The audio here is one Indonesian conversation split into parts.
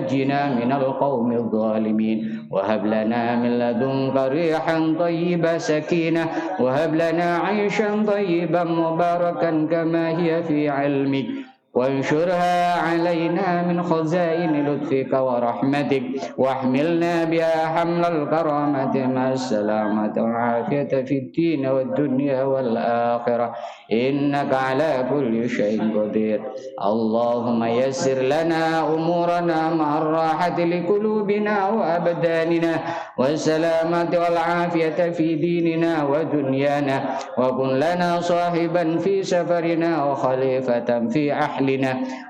نجنا من القوم الظالمين وهب لنا من لدنك ريحا طيبة سكينة وهب لنا عيشا طيبا مباركا كما هي في علمك وانشرها علينا من خزائن لطفك ورحمتك واحملنا بها حمل الكرامة مع السلامة والعافية في الدين والدنيا والآخرة إنك على كل شيء قدير. اللهم يسر لنا أمورنا مع الراحة لقلوبنا وأبداننا والسلامة والعافية في ديننا ودنيانا وكن لنا صاحبا في سفرنا وخليفة في أهلنا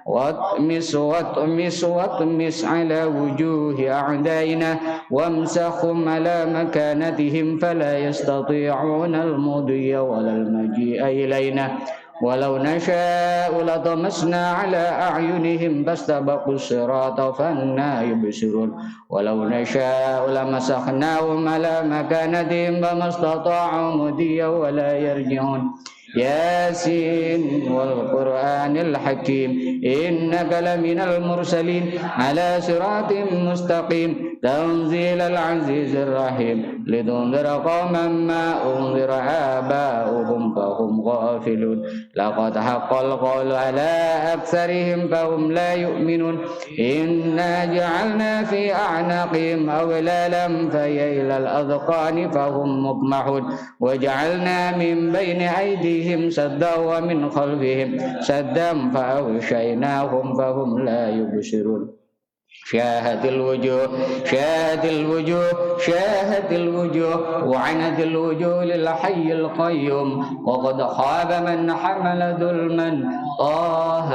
واطمس على وجوه أعدائنا وامسخهم على مكانتهم فلا يستطيعون المضي ولا المجيء إلينا ولو نشاء لطمسنا على أعينهم فاستبقوا الصراط فأنى يبصرون ولو نشاء لمسخناهم على مكانتهم فما استطاعوا مضيا ولا يرجعون. ياسين والقرآن الحكيم إنك لمن المرسلين على صراط مستقيم تنزيل العزيز الرحيم لتنذر قوما ما أنذر آباؤهم فهم غافلون لقد حق القول على أكثرهم فهم لا يؤمنون إنا جعلنا في أعناقهم أغلالا فهي إلى الأذقان فهم مقمحون وجعلنا من بين أيديهم سدا ومن خلفهم سدا فأغشيناهم فهم لا يبصرون. شاهت الوجوه وعنت الوجوه للحي القيوم وقد خاب من حمل ظلما. طه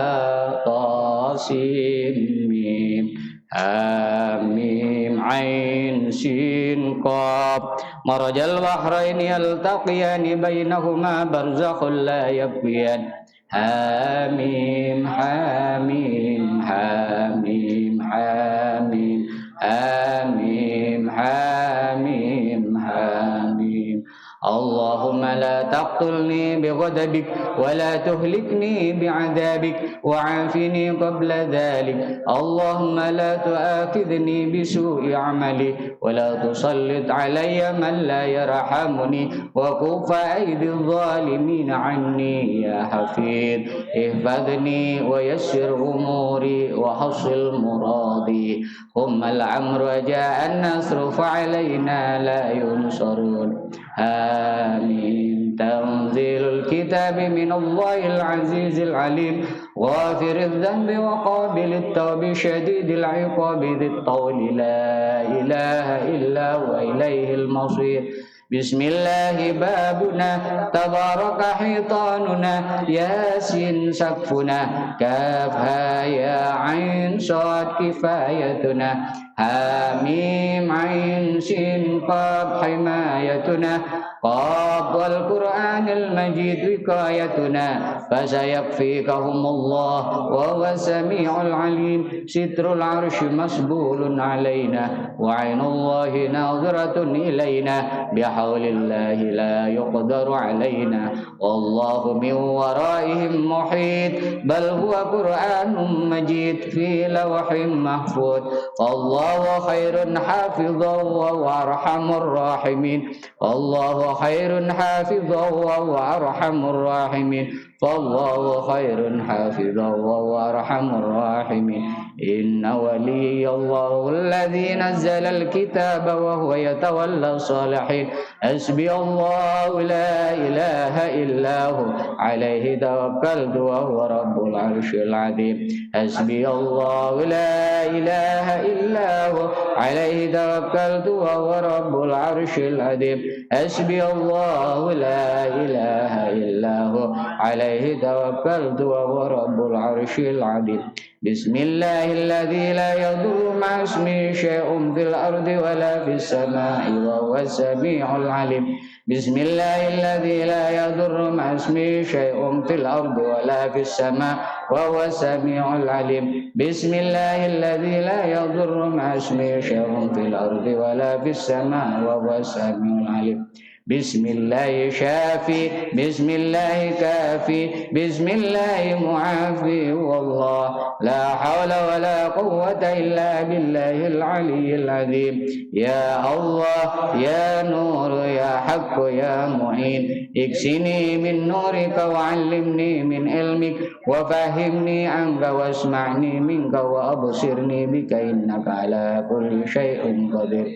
طاسين ميم حميم عين سين قاف مرج البحرين يلتقيان بينهما برزخ لا يبغيان. حميم حميم حميم حميم حميم حميم حميم. اللهم لا تقتلني بغضبك ولا تهلكني بعذابك وعافني قبل ذلك. اللهم لا تؤاخذني بسوء عملي ولا تسلط علي من لا يرحمني وكف أيدي الظالمين عني يا حفيظ. احفظني ويسر أموري وحصل مرادي ثم الأمر وجاء النصر فعلينا لا ينصرون. آمين. تنزيل الكتاب من الله العزيز العليم غافر الذنب وقابل التوب شديد العقاب ذي الطول لا إله إلا هو إليه المصير. بسم الله بابنا تبارك حيطاننا ياسين سقفنا كافها يا عين صاد كفايتنا حميم عين سين قاف حمايتنا قاف والقرآن المجيد وقايتنا فسيكفيكهم الله وهو السميع العليم. ستر العرش مسبول علينا وعين الله ناظرة إلينا بحول الله لا يقدر علينا والله من ورائهم محيط بل هو قرآن مجيد في لوح محفوظ. الله خير حافظا وهو أرحم الراحمين. الله خير حافظا وهو أرحم الراحمين. فالله خير حافظا وهو أرحم الراحمين. إن ولي الله الذي نزل الكتاب وهو يتولى الصالحين. حسبي الله لا إله إلا هو عليه توكلت وهو رب العرش العظيم. حسبي الله لا إله إلا هو عليه توكلت وهو رب العرش العظيم. حسبي الله لا إله إلا هو عليه توكلت وهو رب العرش العظيم. بسم الله الذي لا يضر مع اسمه شيء في الأرض ولا في السماء وهو السميع العليم. بسم الله الذي لا يضر مع اسمه شيء في الأرض ولا في السماء وهو السميع العليم. بسم الله الذي لا يضر مع اسمه شيء في الأرض ولا في السماء وهو السميع العليم. بسم الله شافي بسم الله كافي بسم الله معافي والله لا حول ولا قوة إلا بالله العلي العظيم يا الله يا نور يا حق يا معين اكسني من نورك وعلمني من علمك وفهمني عنك واسمعني منك وأبصرني بك إنك على كل شيء قدير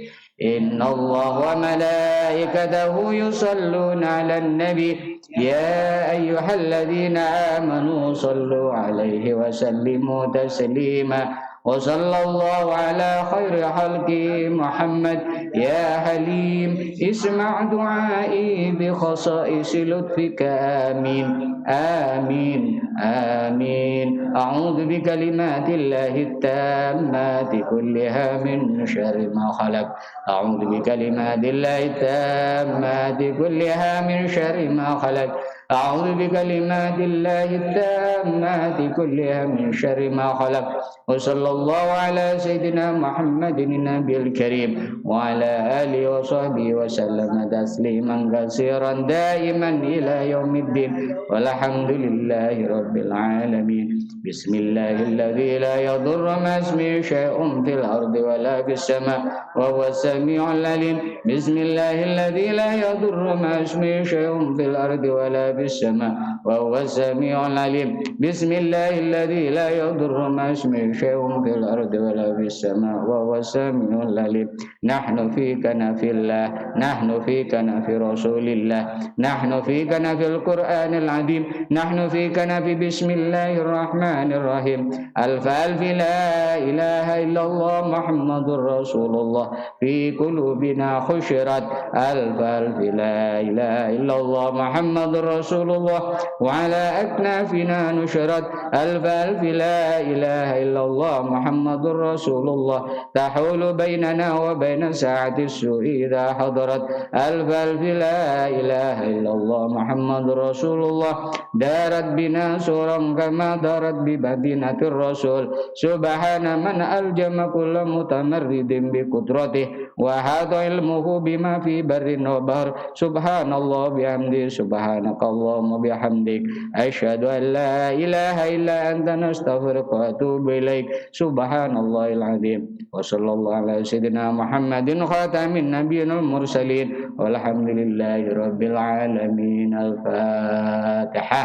إن الله وملائكته يصلون على النبي يا أيها الذين آمنوا صلوا عليه وسلموا تسليما وصلى الله على خير خلقه محمد يا حليم اسمع دعائي بخصائص لطفك آمين آمين آمين أعوذ بكلمات الله التامات كلها من شر ما خلق أعوذ بكلمات الله التامات كلها من شر ما خلق أعوذ بكلمات الله التامات كلها من شر ما خلق وصلى الله على سيدنا محمد النبي الكريم وعلى آله وصحبه وسلم تسليما كثيرا دائما إلى يوم الدين والحمد لله رب العالمين بسم الله الذي لا يضر مع اسمه شيء في الأرض ولا في السماء وهو السميع العليم بسم الله الذي لا يضر مع اسمه شيء في الأرض ولا في السماء وهو السميع العليم بسم الله الذي لا يضر مع اسمه شيء في الأرض ولا في السماء وهو السميع العليم نحن في كنف الله نحن في كنف رسول الله نحن في كنف القرآن العظيم نحن في كنف بسم الله الرحمن الرحيم ألف ألف لا إله إلا الله محمد رسول الله في قلوبنا خشرت ألف ألف لا إله إلا الله محمد رسول الله وعلى أكنافنا نشرت ألف ألف لا إله إلا الله محمد رسول الله تحول بيننا وبين ساعة السوء إذا حضرت ألف ألف لا إله إلا الله محمد رسول الله دارت بنا سورا كما دارت بمدينة الرسول سبحان من ألجم كل متمرد بقدرته وحاط علمه بما في بر وبحر سبحان الله بحمده سبحانك اللهم بحمدك أشهد أن لا إله إلا أنت نستغفرك وأتوب إليك سبحان الله العظيم وصلى الله على سيدنا محمد خاتم النبيين المرسلين والحمد لله رب العالمين الفاتحة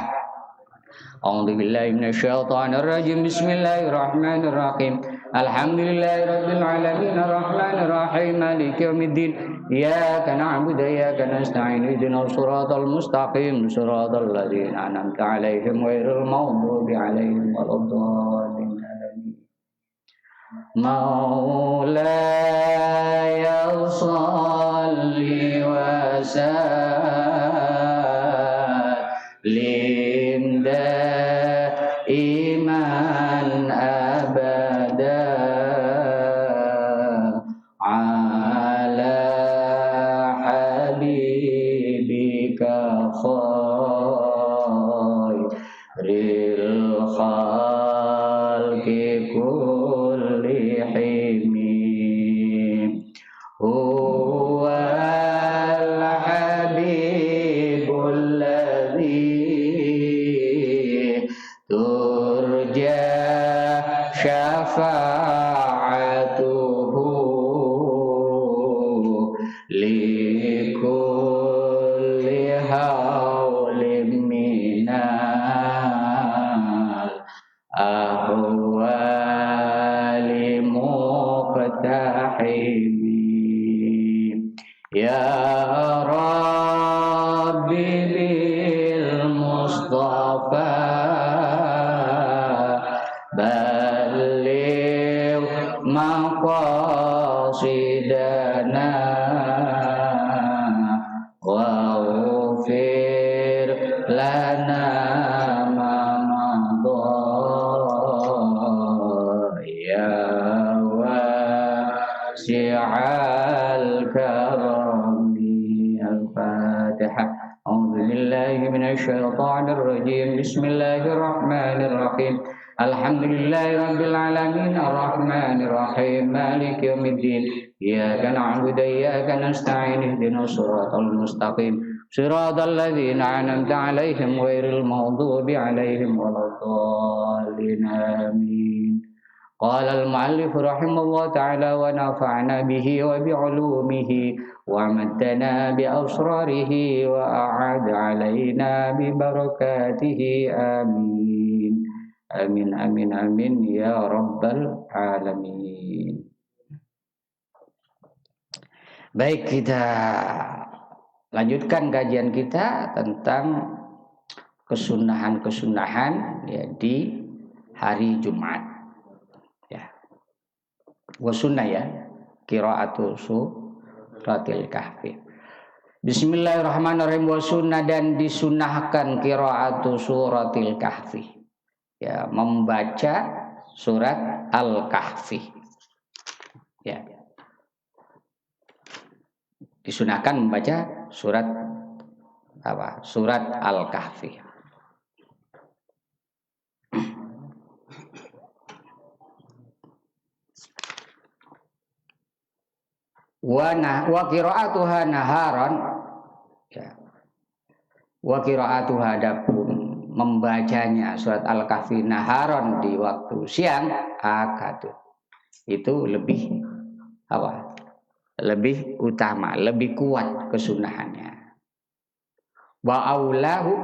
أعوذ بالله من الشيطان الرجيم بسم الله الرحمن الرحيم الحمد لله رب العالمين الرحمن الرحيم مالك يوم الدين إياك نعبد وإياك نستعين اهدنا الصراط المستقيم صراط الذين أنعمت عليهم غير المغضوب عليهم ولا الضالين مولاي صل وسلم دائما أبدا على حبيبك خير الخلق كلهم هو الحبيب الذي ترجى شفاعته لكل هول من الأهوال مقتحم يا ربي بالمصطفى بلغ مقاصدنا واغفر لنا ما مضى يا واسع الكرم الفاتحة أعوذ بالله من الشيطان الرجيم بسم الله الرحمن الرحيم Alhamdulillahi rabbil alamin arrahmanir rahim maliki yaumiddin iyyaka na'budu wa iyyaka nasta'in ihdinas siratal mustaqim siratal ladzina an'amta 'alaihim ghairil maghdubi 'alaihim waladdallin amin. Qala al-mu'allif rahimahullah ta'ala wa nafa'na bihi wa bi'ulumihi wa maddana bi asrarihi wa a'ada 'alaina bi barakatihi amin. Amin amin amin ya rabbal alamin. Baik, kita lanjutkan kajian kita tentang kesunahan-kesunahan ya di hari Jumat. Ya. Wasunnah ya, qiraatu suratil kahfi. Bismillahirrahmanirrahim. Wasunnah, dan disunahkan qiraatu suratil kahfi. Ya, membaca surat Al-Kahfi. Ya. Disunahkan membaca surat apa? Surat Al-Kahfi. Wa qiraatuha naharan. Ya. Wa qiraatuha, adapun membacanya surat Al-Kahfi naharon di waktu siang akadu, itu lebih apa? Lebih utama, lebih kuat kesunahannya. Wa aulahu,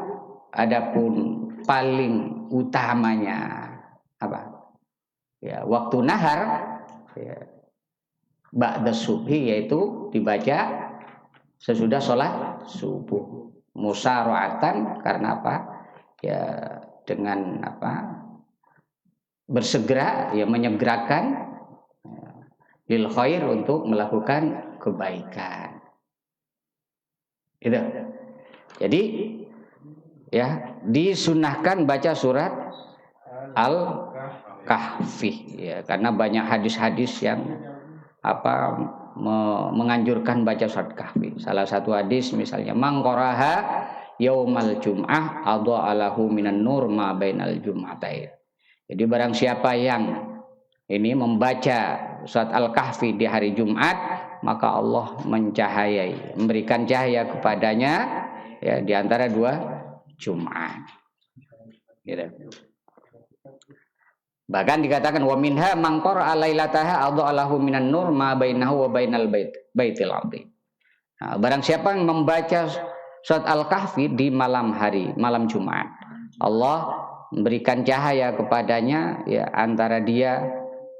adapun paling utamanya apa? Ya, waktu nahar ya, ba'da subhi, yaitu dibaca sesudah sholat subuh. Musara'atan, karena apa? Ya, dengan apa? Bersegera, ya, menyegerakan ya, lil khair, untuk melakukan kebaikan. Itu. Jadi ya, disunahkan baca surat Al-Kahfi ya, karena banyak hadis-hadis yang apa menganjurkan baca surat Kahfi. Salah satu hadis misalnya, mangqaraha yaumal jum'ah adha'alahu minan nur ma bainal jum'atain. Jadi barang siapa yang ini membaca surat Al-Kahfi di hari Jumat, maka Allah mencahayai, memberikan cahaya kepadanya ya di antara dua Jumat. Gitu. Bahkan dikatakan wa minha man qara'a lailataha adha'alahu minan nur ma bainahu wa bainal baitil azim. Nah, barang siapa yang membaca surat Al-Kahfi di malam hari, malam Jumat, Allah memberikan cahaya kepadanya ya antara dia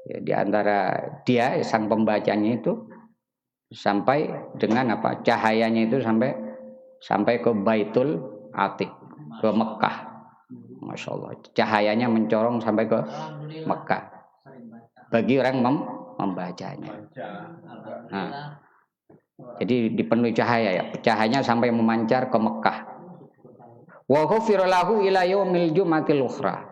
ya, di antara dia sang pembacanya itu sampai dengan apa? Cahayanya itu sampai ke Baitul Atiq, ke Mekah. Masya Allah, cahayanya mencorong sampai ke Mekah bagi orang membacanya. Nah, jadi dipenuhi cahaya ya, cahayanya sampai memancar ke Mekah. Wa ghufira lahu ila yaumil jum'atil ukhra.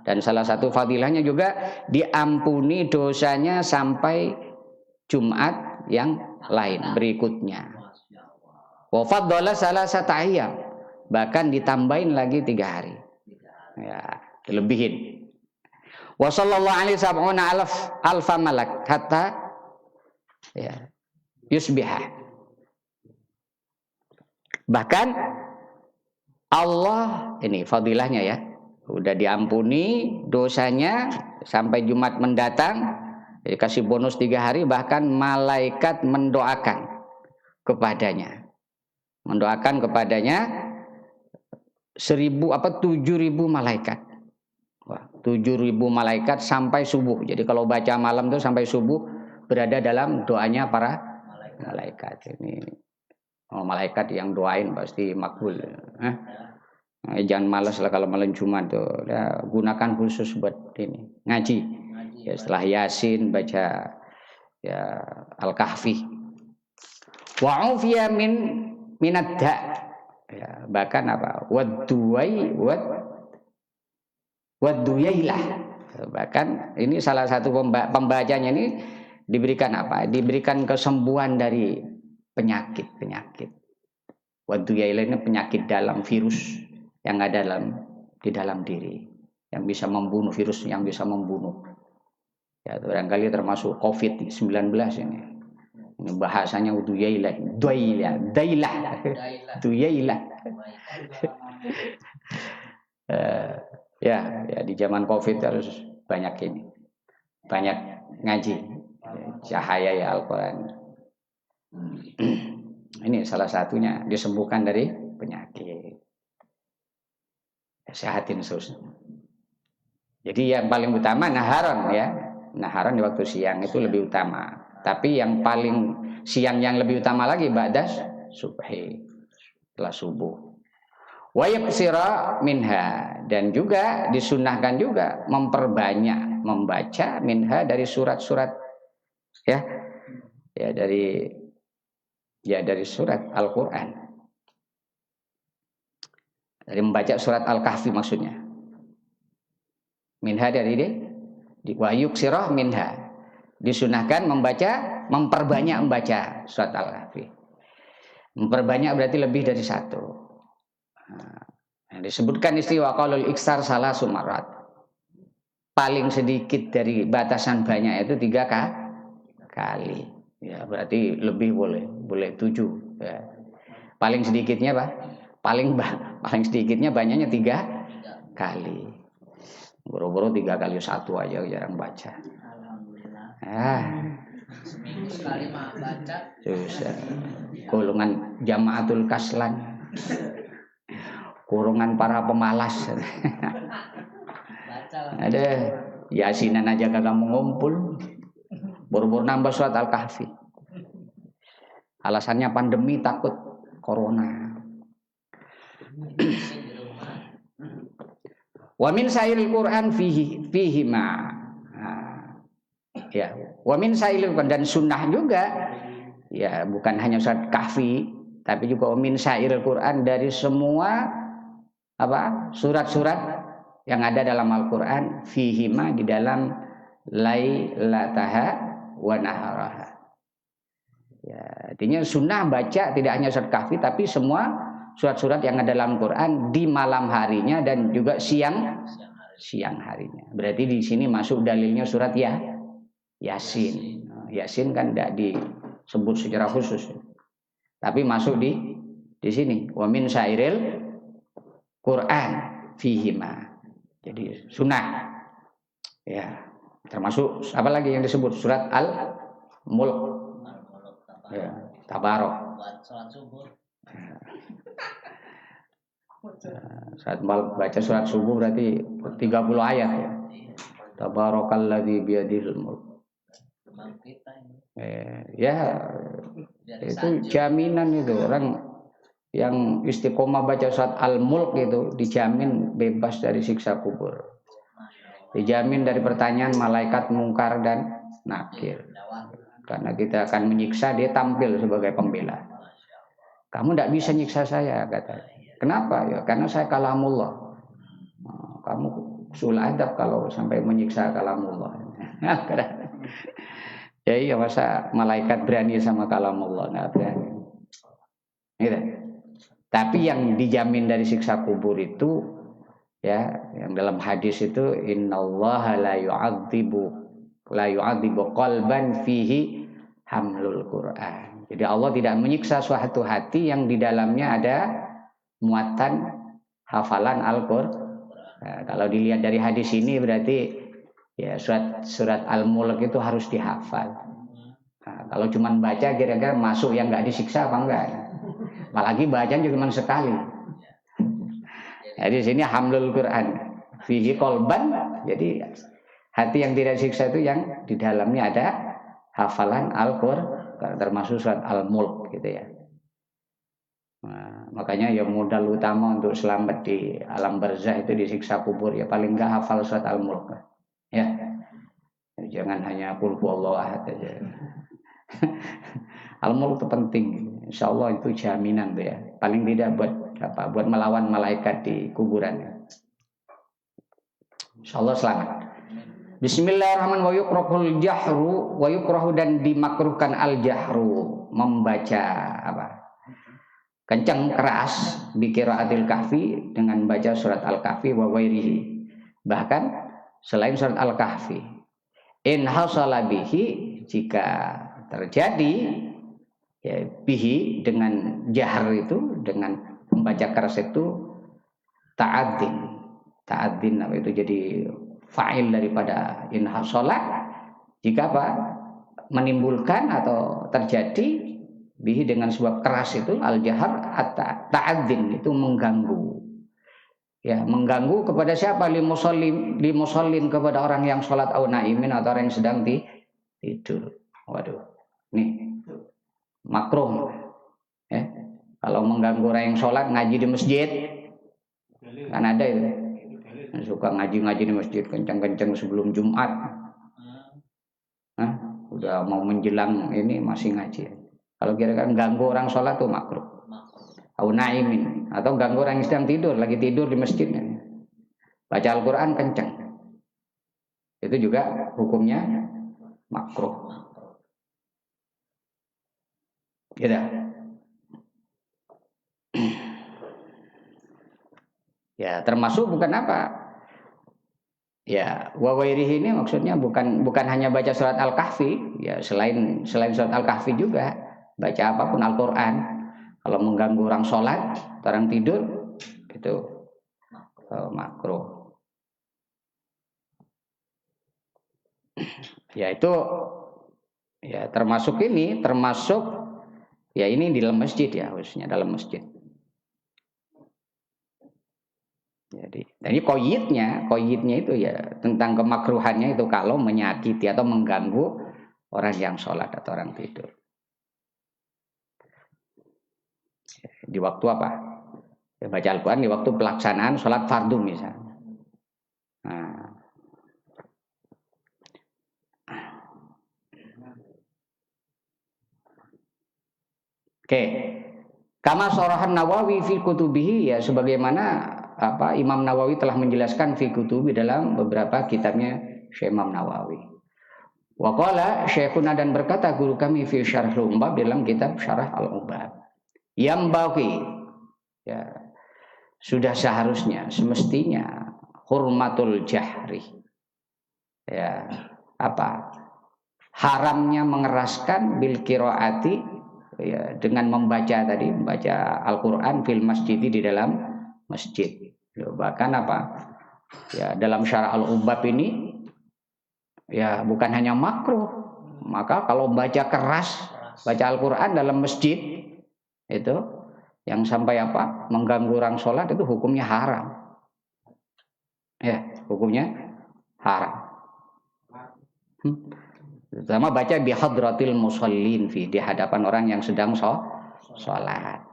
Dan salah satu fadilahnya juga diampuni dosanya sampai Jumat yang lain berikutnya. Wa faddala salasata ayyam, bahkan ditambahin lagi 3 hari. Ya, dilebihin. Wa sallallahu alaihi sab'una alfa malak hatta ya yusbihah. Bahkan Allah ini fadilahnya ya, udah diampuni dosanya sampai Jumat mendatang, dikasih bonus 3 hari, bahkan malaikat mendoakan kepadanya 7.000 malaikat. Wah, 7.000 malaikat sampai subuh. Jadi kalau baca malam itu sampai subuh berada dalam doanya para malaikat. Ini malaikat yang doain pasti makbul. Jangan malas lah kalau malam Jumat tuh. Ya, gunakan khusus buat ini ngaji. Ya, setelah Yasin baca ya Al-Kahfi. Wa ufiya minad da. Ya, bahkan apa? Waduyailah. Bahkan ini salah satu pembacanya ini diberikan apa? Diberikan kesembuhan dari penyakit. Waduyailah ini penyakit dalam, virus yang ada di dalam diri. yang bisa membunuh, virus yang bisa membunuh. Ya, barangkali termasuk COVID-19 ini. Ini bahasanya duyailah. Ya, di zaman COVID harus banyak ini. Banyak ngaji. Cahaya ya Al-Quran. Ini salah satunya, disembuhkan dari penyakit. Sehatin terus. Jadi yang paling utama naharon ya. Naharon di waktu siang itu lebih utama. Tapi yang paling siang yang lebih utama lagi ba'das subhi, setelah subuh. Wa yaksira minha, dan juga disunahkan juga memperbanyak membaca minha dari surat-surat ya dari surat Al-Quran, dari membaca surat Al-Kahfi maksudnya. Minha dari wa yuksira minha, disunahkan memperbanyak membaca surat Al-Kahfi. Memperbanyak berarti lebih dari satu. Nah, disebutkan istiwa qaulul iksar salah sumarat. Paling sedikit dari batasan banyak itu 3 kali. Ya, berarti lebih boleh 7. Ya. Paling sedikitnya paling sedikitnya banyaknya 3 kali. Boro-boro 3 kali 1 aja jarang baca. Seminggu sekali baca. Susah. Golongan jamaatul kaslan. Kurungan para pemalas. Ada yasinan aja kagak mengumpul. Boro-boro nambah surat Al-Kahfi. Alasannya pandemi, takut corona. Wa min sairil Quran fihi ma. Ya, wa min sairil Quran, dan sunnah juga. Ya, bukan hanya surat Kahfi, tapi juga wa min sairil Quran, dari semua surat-surat yang ada dalam Al-Quran, fihi ma, di dalam lailataha wa naharaha. Ya, artinya sunnah baca tidak hanya surat Kahfi, tapi semua surat-surat yang ada dalam Quran di malam harinya dan juga siang harinya. Berarti di sini masuk dalilnya surat Yasin. Yasin kan tidak disebut secara khusus, tapi masuk di sini. Wa min syairil Quran fihima. Jadi sunnah. Ya, termasuk apa lagi yang disebut surat Al-Mulk. Ya, Tabarok. Salat subuh. Baca surat subuh berarti 30 ayat ya. Tabarakalladzi biyadihil mulk. Ya, itu jaminan itu orang yang istiqomah baca surat Al-Mulk itu dijamin bebas dari siksa kubur. Dijamin dari pertanyaan malaikat mungkar dan nakir. Karena kita akan menyiksa, dia tampil sebagai pembela. Kamu tidak bisa nyiksa saya, kata. Kenapa? Ya karena saya kalamullah. Kamu usul adab kalau sampai menyiksa kalamullah. Ya iya, masa malaikat berani sama kalamullah? Nggak berani. Gitu. Tapi yang dijamin dari siksa kubur itu, ya, yang dalam hadis itu, innallaha la yu'adzibu qalban fihi hamlul Quran. Jadi Allah tidak menyiksa suatu hati yang di dalamnya ada muatan hafalan Al-Qur'an. Nah, kalau dilihat dari hadis ini berarti ya surat Al-Mulk itu harus dihafal. Nah, kalau cuma baca kira-kira masuk yang nggak disiksa apa enggak? Apalagi bacaan juga cuma sekali. Jadi di sini hamlul Quran fihi qalban. Jadi hati yang tidak disiksa itu yang di dalamnya ada hafalan Al-Qur'an, termasuk surat Al-Mulk gitu ya. Nah, makanya yang modal utama untuk selamat di alam barzah itu disiksa kubur ya paling enggak hafal surat Al-Mulk. Ya. Jangan hanya qul huwallahu ahad aja. Al-Mulk itu penting. Insyaallah itu jaminan tuh ya. Paling tidak buat melawan malaikat di kuburan. Insyaallah selamat. Bismillahirrahmanirrahim. Wa yukrahu dan dimakruhkan al-jahru, membaca kencang keras bi qiraatil kahfi, dengan baca surat Al-Kahfi wa ghairihi, Bahkan selain surat Al-Kahfi. In hasala bihi, jika terjadi ya, bihi dengan jahar itu, dengan membaca keras itu ta'adzin apa itu jadi fa'il daripada in hasala, jika apa menimbulkan atau terjadi bihi dengan sebab keras itu al-jahar ta'adzin itu mengganggu. Ya, mengganggu kepada siapa? Li musallin kepada orang yang sholat au naimin atau orang yang sedang tidur. Waduh. Nih. Makruh. Ya. Kalau mengganggu orang yang sholat ngaji di masjid, kan ada itu. Yang suka ngaji-ngaji di masjid kencang-kencang sebelum Jumat. Hah? Udah mau menjelang ini masih ngaji. Kalau kira-kira ganggu orang sholat tuh makruh. Au naimin, atau ganggu orang yang sedang tidur, lagi tidur di masjidnya. Baca Al-Quran kencang. Itu juga hukumnya makruh. Gitu. Ya, termasuk bukan apa? Ya, wa ghairihi ini maksudnya bukan hanya baca surat Al-Kahfi, ya selain surat Al-Kahfi juga baca apapun Al-Quran. Kalau mengganggu orang sholat, orang tidur, itu makruh. Ya itu, ya termasuk ya ini di dalam masjid ya, khususnya dalam masjid. Jadi koyitnya itu ya tentang kemakruhannya itu kalau menyakiti atau mengganggu orang yang sholat atau orang tidur. Di waktu apa? Ya, baca Al-Quran di waktu pelaksanaan sholat fardu misalnya. Nah. Oke. Kama sharahan Nawawi fi kutubihi, ya sebagaimana Imam Nawawi telah menjelaskan fi kutubi dalam beberapa kitabnya Syekh Imam Nawawi. Wa qala Syekhuna, dan berkata guru kami fi Syarh Al-Umbab dalam kitab Syarah Al-Umbab. Yang bagi ya sudah seharusnya semestinya hurmatul jahri, ya haramnya mengeraskan bil qiraati, ya dengan membaca Al-Qur'an fil masjid, di dalam masjid. Bahkan ya dalam Syarah Al-Umbab ini ya bukan hanya makruh, maka kalau baca keras baca Al-Qur'an dalam masjid itu yang sampai mengganggu orang sholat, itu hukumnya haram. Ya, hukumnya haram. Terutama baca bi hadratil musallin fi, di hadapan orang yang sedang sholat.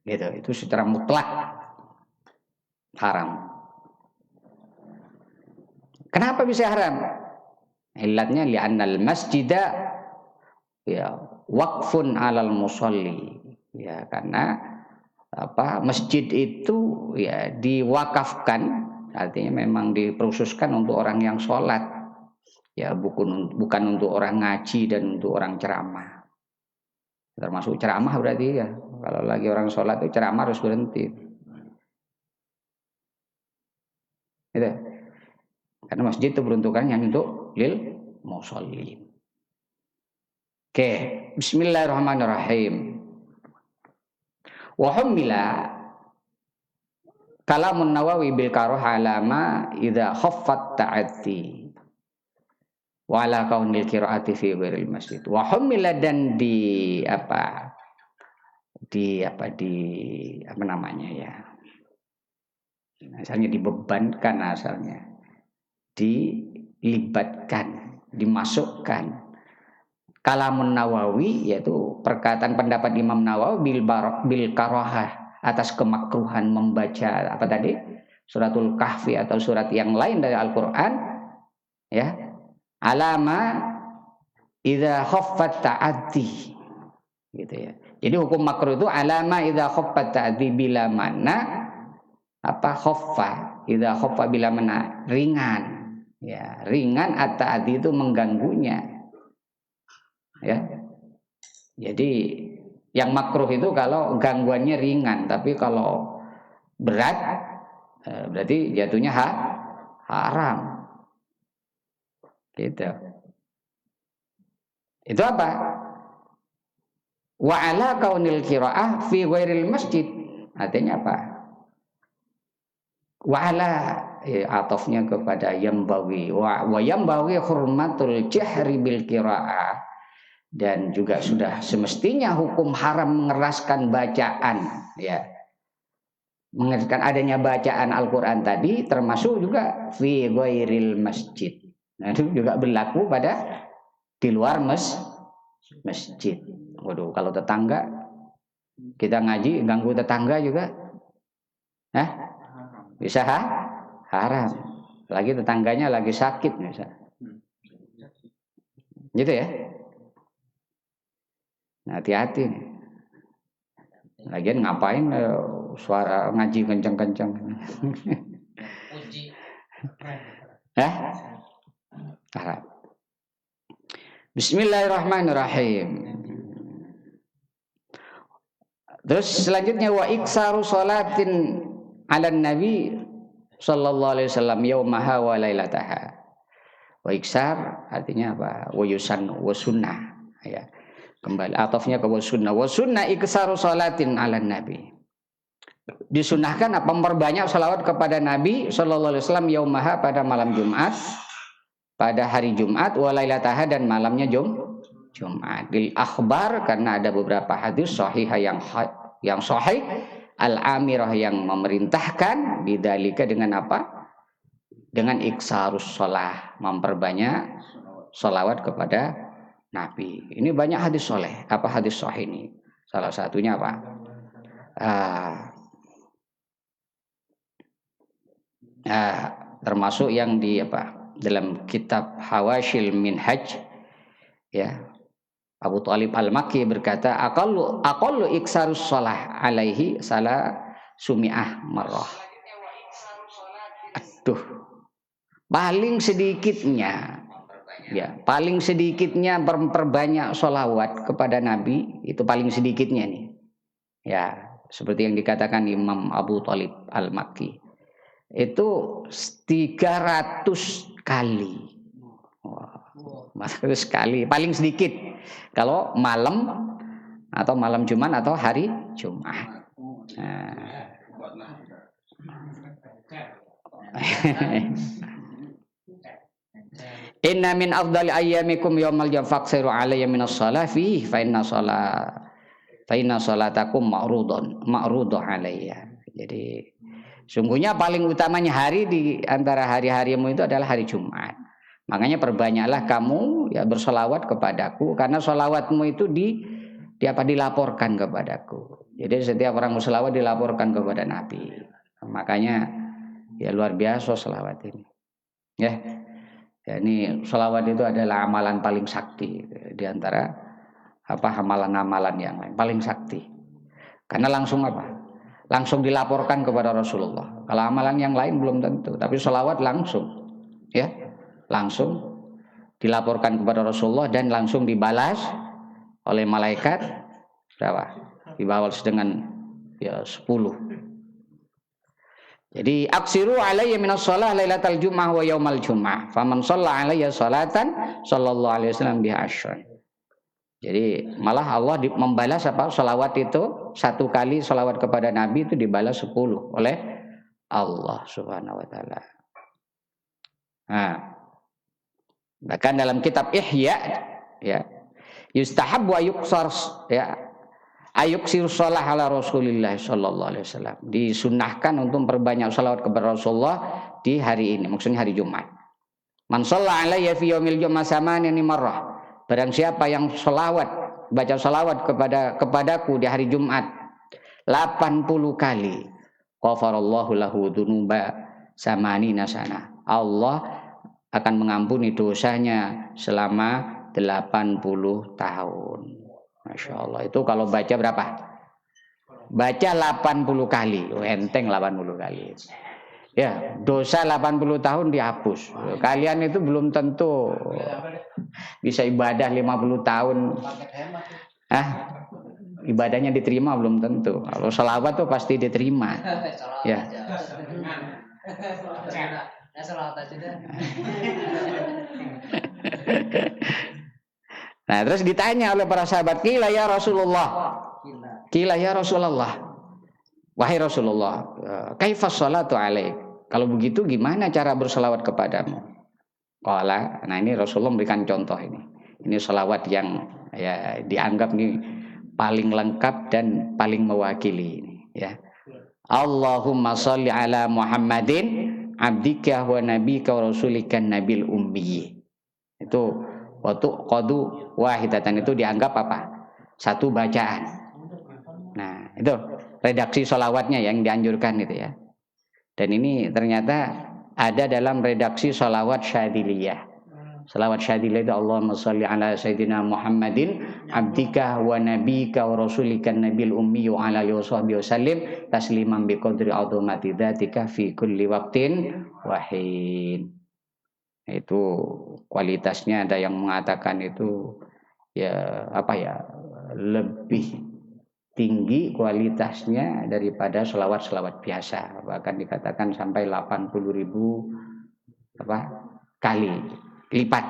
Gitu, itu secara mutlak haram. Kenapa bisa haram? Illatnya li'annal masjida ya waqfun 'alal musalli, ya karena masjid itu ya diwakafkan, artinya memang diperkhususkan untuk orang yang sholat, ya bukan untuk orang ngaji dan untuk orang ceramah. Termasuk ceramah berarti ya, kalau lagi orang sholat itu ceramah harus berhenti. Gitu. Karena masjid itu peruntukannya untuk lil musallin. Oke, bismillahirrahmanirrahim. Wa humila kalamun Nawawi bil karaha alama idza khaffat ta'ati wa ala kaunil qiraati fi ghairil masjid. Wa humila, dan di asalnya dibebankan, dilibatkan, dimasukkan kalamun Nawawi, yaitu perkataan pendapat Imam Nawawi bil karahah, atas kemakruhan membaca suratul Kahfi atau surat yang lain dari Al-Qur'an, ya alama idza khaffat ta'addi, gitu ya. Jadi hukum makruh itu alama idza khaffat ta'addi, bila mana khaffa, idza khaffa bila mana ringan, ya ringan at-ta'addi itu mengganggunya. Ya, jadi yang makruh itu kalau gangguannya ringan, tapi kalau berat Berarti jatuhnya haram. Gitu. Itu apa? Wa ala kaunil qiraah fi ghairil masjid. Artinya apa? Wa ala atofnya kepada yambawi wa yambawi hurmatul jahri bil qiraah, dan juga sudah semestinya hukum haram mengeraskan bacaan, ya. Mengeraskan adanya bacaan Al-Qur'an tadi termasuk juga fi ghairil masjid. Nah, itu juga berlaku pada di luar masjid. Waduh, kalau tetangga kita ngaji ganggu tetangga juga, bisa haram. Lagi tetangganya lagi sakit misalnya. Gitu ya. Nah, hati-hati nih. Lagian ngapain suara ngaji kencang-kencang? Haram. Bismillahirrahmanirrahim. Terus selanjutnya wa iksaru salatin ala nabi sallallahu alaihi wasallam yaumaha wa lailataha. Wa iksar artinya apa? Wa yusan wa sunnah, ya. Kembali atofnya ke wa sunnah. Wa sunnah iksaru salatin ala nabi. Disunahkan apa? Memperbanyak salawat kepada Nabi sallallahu alaihi wasallam yaumaha pada malam Jumat, pada hari Jumat, wa lailataha dan malamnya Jumat. Bil akhbar karena ada beberapa hadis sahih yang sahih al-amirah yang memerintahkan bidzalika dengan apa? Dengan iksarus shalah, memperbanyak salawat kepada Nabi. Ini banyak hadis sahih. Apa hadis sahih ini? Salah satunya apa? Termasuk yang di apa? Dalam kitab Hawashil Minhaj, ya. Abu Thalib Al-Makki berkata, aqallu iksarus shalah alaihi salah sumi'ah marrah. Aduh. Paling sedikitnya memperbanyak sholawat kepada Nabi, itu paling sedikitnya nih. Ya, seperti yang dikatakan Imam Abu Thalib Al-Makki. Itu 300 kali. Sekali paling sedikit kalau malam atau malam Jumat atau hari Jumat. Inna min afdali ayyamikum yaumal jamfaksiru alayya minas shalah fihi fa inna salatakum ma'rudun alayya. Jadi sungguhnya paling utamanya hari di antara hari-harimu itu adalah hari Jumat. Makanya perbanyaklah kamu ya bersolawat kepadaku, karena solawatmu itu dilaporkan kepadaku. Jadi setiap orang bersolawat dilaporkan kepada Nabi. Makanya ya luar biasa solawat ini. Ya, ini solawat itu adalah amalan paling sakti di antara amalan-amalan yang lain, paling sakti. Karena langsung langsung dilaporkan kepada Rasulullah. Kalau amalan yang lain belum tentu, tapi solawat langsung, ya. Langsung dilaporkan kepada Rasulullah dan langsung dibalas oleh malaikat berapa? Dibalas dengan 10. Jadi aksiru alayya minas shalah lailatal jum'ah wa yaumal jum'ah. Faman shalla alayya salatan sallallahu alaihi wasallam biha asyran. Jadi malah Allah membalas salawat itu, 1 kali salawat kepada Nabi itu dibalas 10 oleh Allah Subhanahu wa taala. Nah, bahkan dalam kitab Ihya, ya, yustahabbu ayuksar, ya, ayuksir shalah ala Rasulillah sallallahu alaihi wasallam. Disunnahkan untuk memperbanyak salawat kepada Rasulullah di hari ini, maksudnya hari Jumat. Man shalla alayya fi yaumil jum'ah samaniyani marrah. Barang siapa yang baca salawat kepadaku di hari Jumat 80 kali, ghafarallahu lahu dzunuba samanina sana. Allah akan mengampuni dosanya selama 80 tahun. Masya Allah. Itu kalau baca berapa? Baca 80 kali. Enteng 80 kali. Ya, dosa 80 tahun dihapus. Kalian itu belum tentu bisa ibadah 50 tahun. ibadahnya diterima belum tentu. Kalau sholawat tuh pasti diterima. Salawat Ya. aja. Ya salawat aja deh. Nah, terus ditanya oleh para sahabat, "Qila ya Rasulullah." Qila ya Rasulullah. Wahai Rasulullah, kaifas sholatu alaik? Kalau begitu gimana cara berselawat kepadamu? Qala, nah ini Rasulullah memberikan contoh ini. Ini selawat yang ya dianggap nih paling lengkap dan paling mewakili ini, ya. Allahumma sholli ala Muhammadin abdika wa nabika wa rasulika nabil ummi. Itu waktu qadu wahidatan itu dianggap apa? Satu bacaan. Nah, itu redaksi sholawatnya yang dianjurkan itu ya. Dan ini ternyata ada dalam redaksi sholawat syadiliyah. Sholawat syadiliyah itu Allahumma sholli ala sayyidina Muhammadin abdika wa nabika wa rasulika nabil ummi wa ala alihi wasallim tasliman bi qadri azamati dzatika fi kulli waqtin wahin. Itu kualitasnya ada yang mengatakan itu ya apa ya, lebih tinggi kualitasnya daripada selawat-selawat biasa, bahkan dikatakan sampai 80.000 kali lipat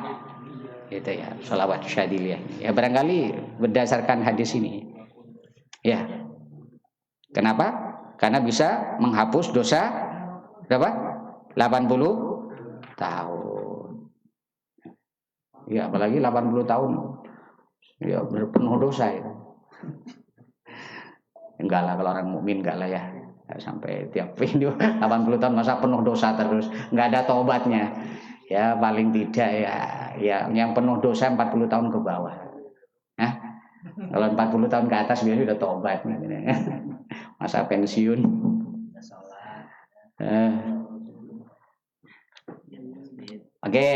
gitu ya selawat syadiliyah. Ya barangkali berdasarkan hadis ini. Ya. Kenapa? Karena bisa menghapus dosa berapa? 80 tahun. Ya, apalagi 80 tahun. Ya penuh dosa ya. Enggak lah, kalau orang mukmin enggak lah ya. Sampai tiap video 80 tahun masa penuh dosa terus, enggak ada tobatnya. Ya paling tidak ya yang penuh dosa 40 tahun ke bawah. Nah, kalau 40 tahun ke atas biasanya udah tobat nih. Masa pensiun. Oke.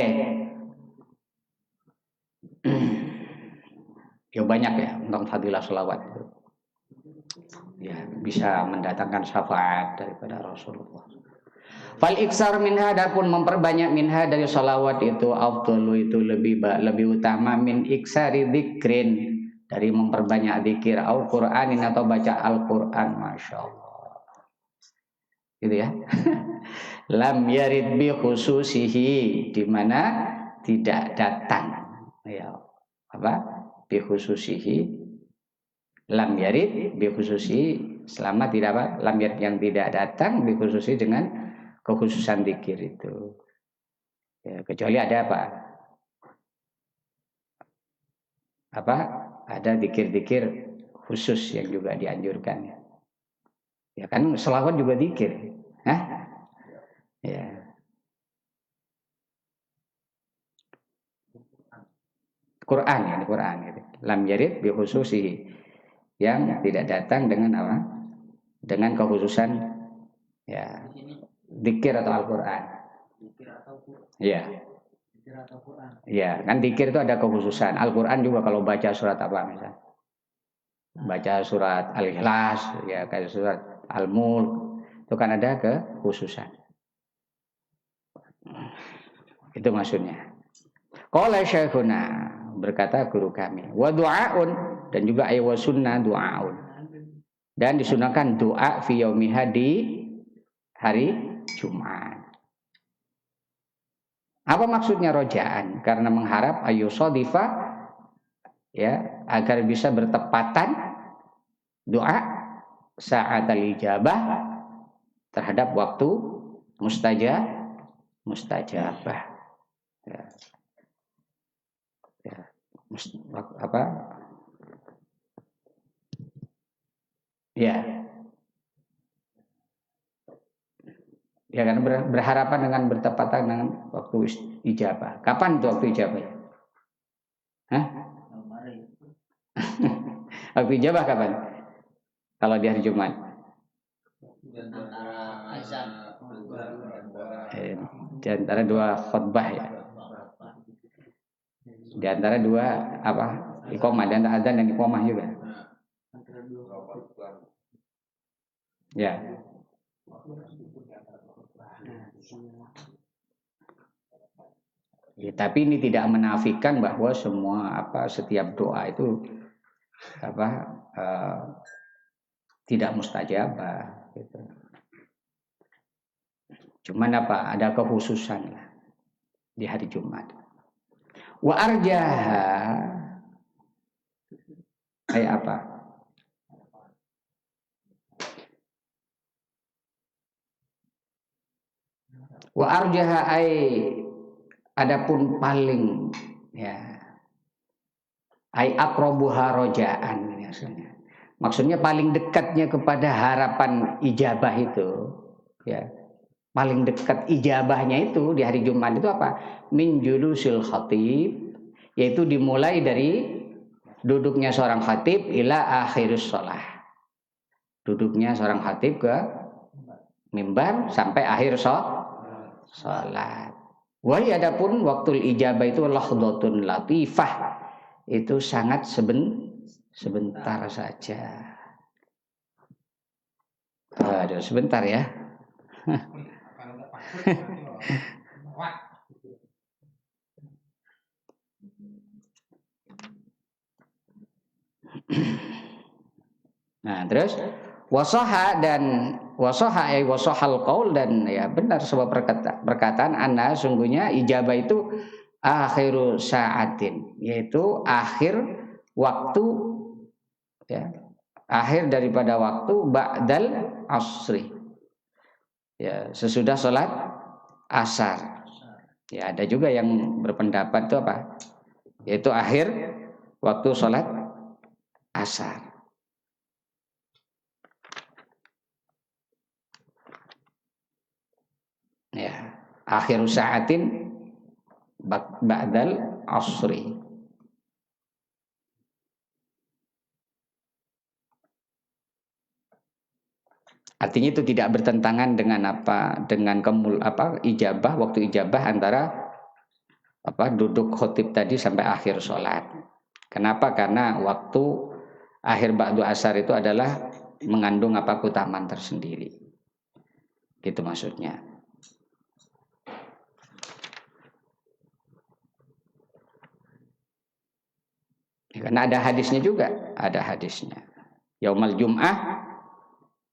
Ya banyak ya tentang fadilah selawat. Ya bisa mendatangkan syafaat daripada Rasulullah. Fal iksar minha, adapun memperbanyak minha dari salawat itu afdalu, itu lebih utama min iksari dzikrin, dari memperbanyak zikir au Qur'anin atau baca Al-Qur'an. Masyaallah. Gitu ya. Lam yarid bi khususihi, di mana tidak datang. Ya. Apa? Bi khususihi. Lam yarid bi khususi, selama tidak apa? Lam yarid yang tidak datang bi khususi dengan kekhususan zikir itu. Ya, kecuali ada apa? Ada zikir-zikir khusus yang juga dianjurkan. Ya kan selawat juga zikir. Hah? Ya. Quran ya, Quran gitu. Lam yarid bi khususi, yang tidak datang dengan apa? Dengan kekhususan ya zikir atau Al-Qur'an. Ya. Ya, kan zikir itu ada kekhususan. Al-Qur'an juga kalau baca surat apa misalnya? Baca surat Al-Ikhlas, ya kayak surat Al-Mulk, itu kan ada kekhususan. Itu maksudnya. Qala syekhuna, berkata guru kami, wa du'aun, dan juga ayat sunnah du'aun. Dan disunahkan doa fi yaumiha, di hari Jumat. Apa maksudnya rojaan? Karena mengharap ayusodifa, ya, agar bisa bertepatan doa saat al-ijabah terhadap waktu mustajabah. Ya. Ya. Ya. Ya kan berharapan dengan bertepatan dengan waktu ijabah. Kapan itu waktu ijabah? Hah? Waktu ijabah kapan? Kalau di hari Jumat? Di antara dua khutbah ya. Di antara dua iqamah, dan adzan dan iqamah juga. Ya. Ya, tapi ini tidak menafikan bahwa setiap doa itu tidak mustajabah gitu. Cuman ada kekhususan lah di hari Jumat. Wa arjaha kayak apa? Wa arjaha adapun paling ya aqrabuha rojaan maksudnya paling dekatnya kepada harapan ijabah itu ya. Paling dekat ijabahnya itu di hari Jumat itu apa? Min julusil khatib, yaitu dimulai dari duduknya seorang khatib ila akhirus shalah. Duduknya seorang khatib ke mimbar sampai akhir salat. Wa adapun waktul ijabah itu lahdhatun latifah. Itu sangat sebentar saja. Sebentar ya. Nah, terus wasohal qaul dan ya benar sebuah perkataan anna sungguhnya ijabah itu akhiru sa'atin, yaitu akhir waktu ya, akhir daripada waktu ba'dal asri. Ya, sesudah sholat asar. Ya, ada juga yang berpendapat itu apa? Yaitu akhir waktu sholat asar. Ya, akhir sa'atin ba'dal asri. Artinya itu tidak bertentangan dengan ijabah, waktu ijabah antara duduk khotib tadi sampai akhir sholat. Kenapa? Karena waktu akhir ba'du asar itu adalah mengandung keutamaan tersendiri. Gitu maksudnya. Karena ada hadisnya juga, ada hadisnya. Yaumal Jum'ah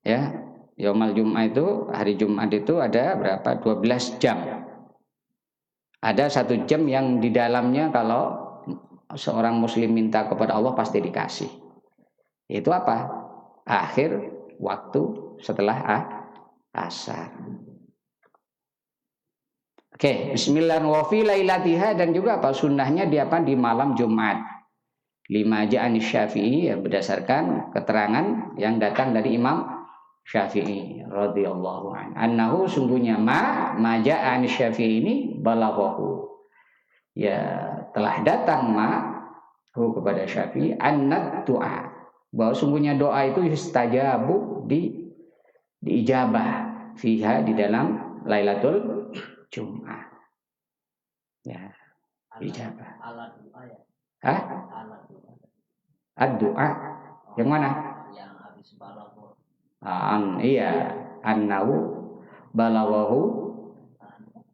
ya, Yaumal Jum'ah itu hari Jumat itu ada berapa? 12 jam. Ada 1 jam yang di dalamnya kalau seorang muslim minta kepada Allah pasti dikasih. Itu apa? Akhir waktu setelah asar. Oke, bismillah wa fi lailatiha dan juga sunnahnya di malam Jumat. 5 ja'an Syafi'i ya, berdasarkan keterangan yang datang dari Imam Syafi'i radhiyallahu anhu. Annahu sungguhnya ma ja'an Syafi'i ini balaghahu. Ya, telah datang kepada Syafi'i annat doa. Bahwa sungguhnya doa itu yustajabu diijabah fiha di dalam Lailatul Jum'ah. Ya, ijabah. Hah? Ad-du'a yang mana? Yang habis balagho. Iya, annahu balaghahu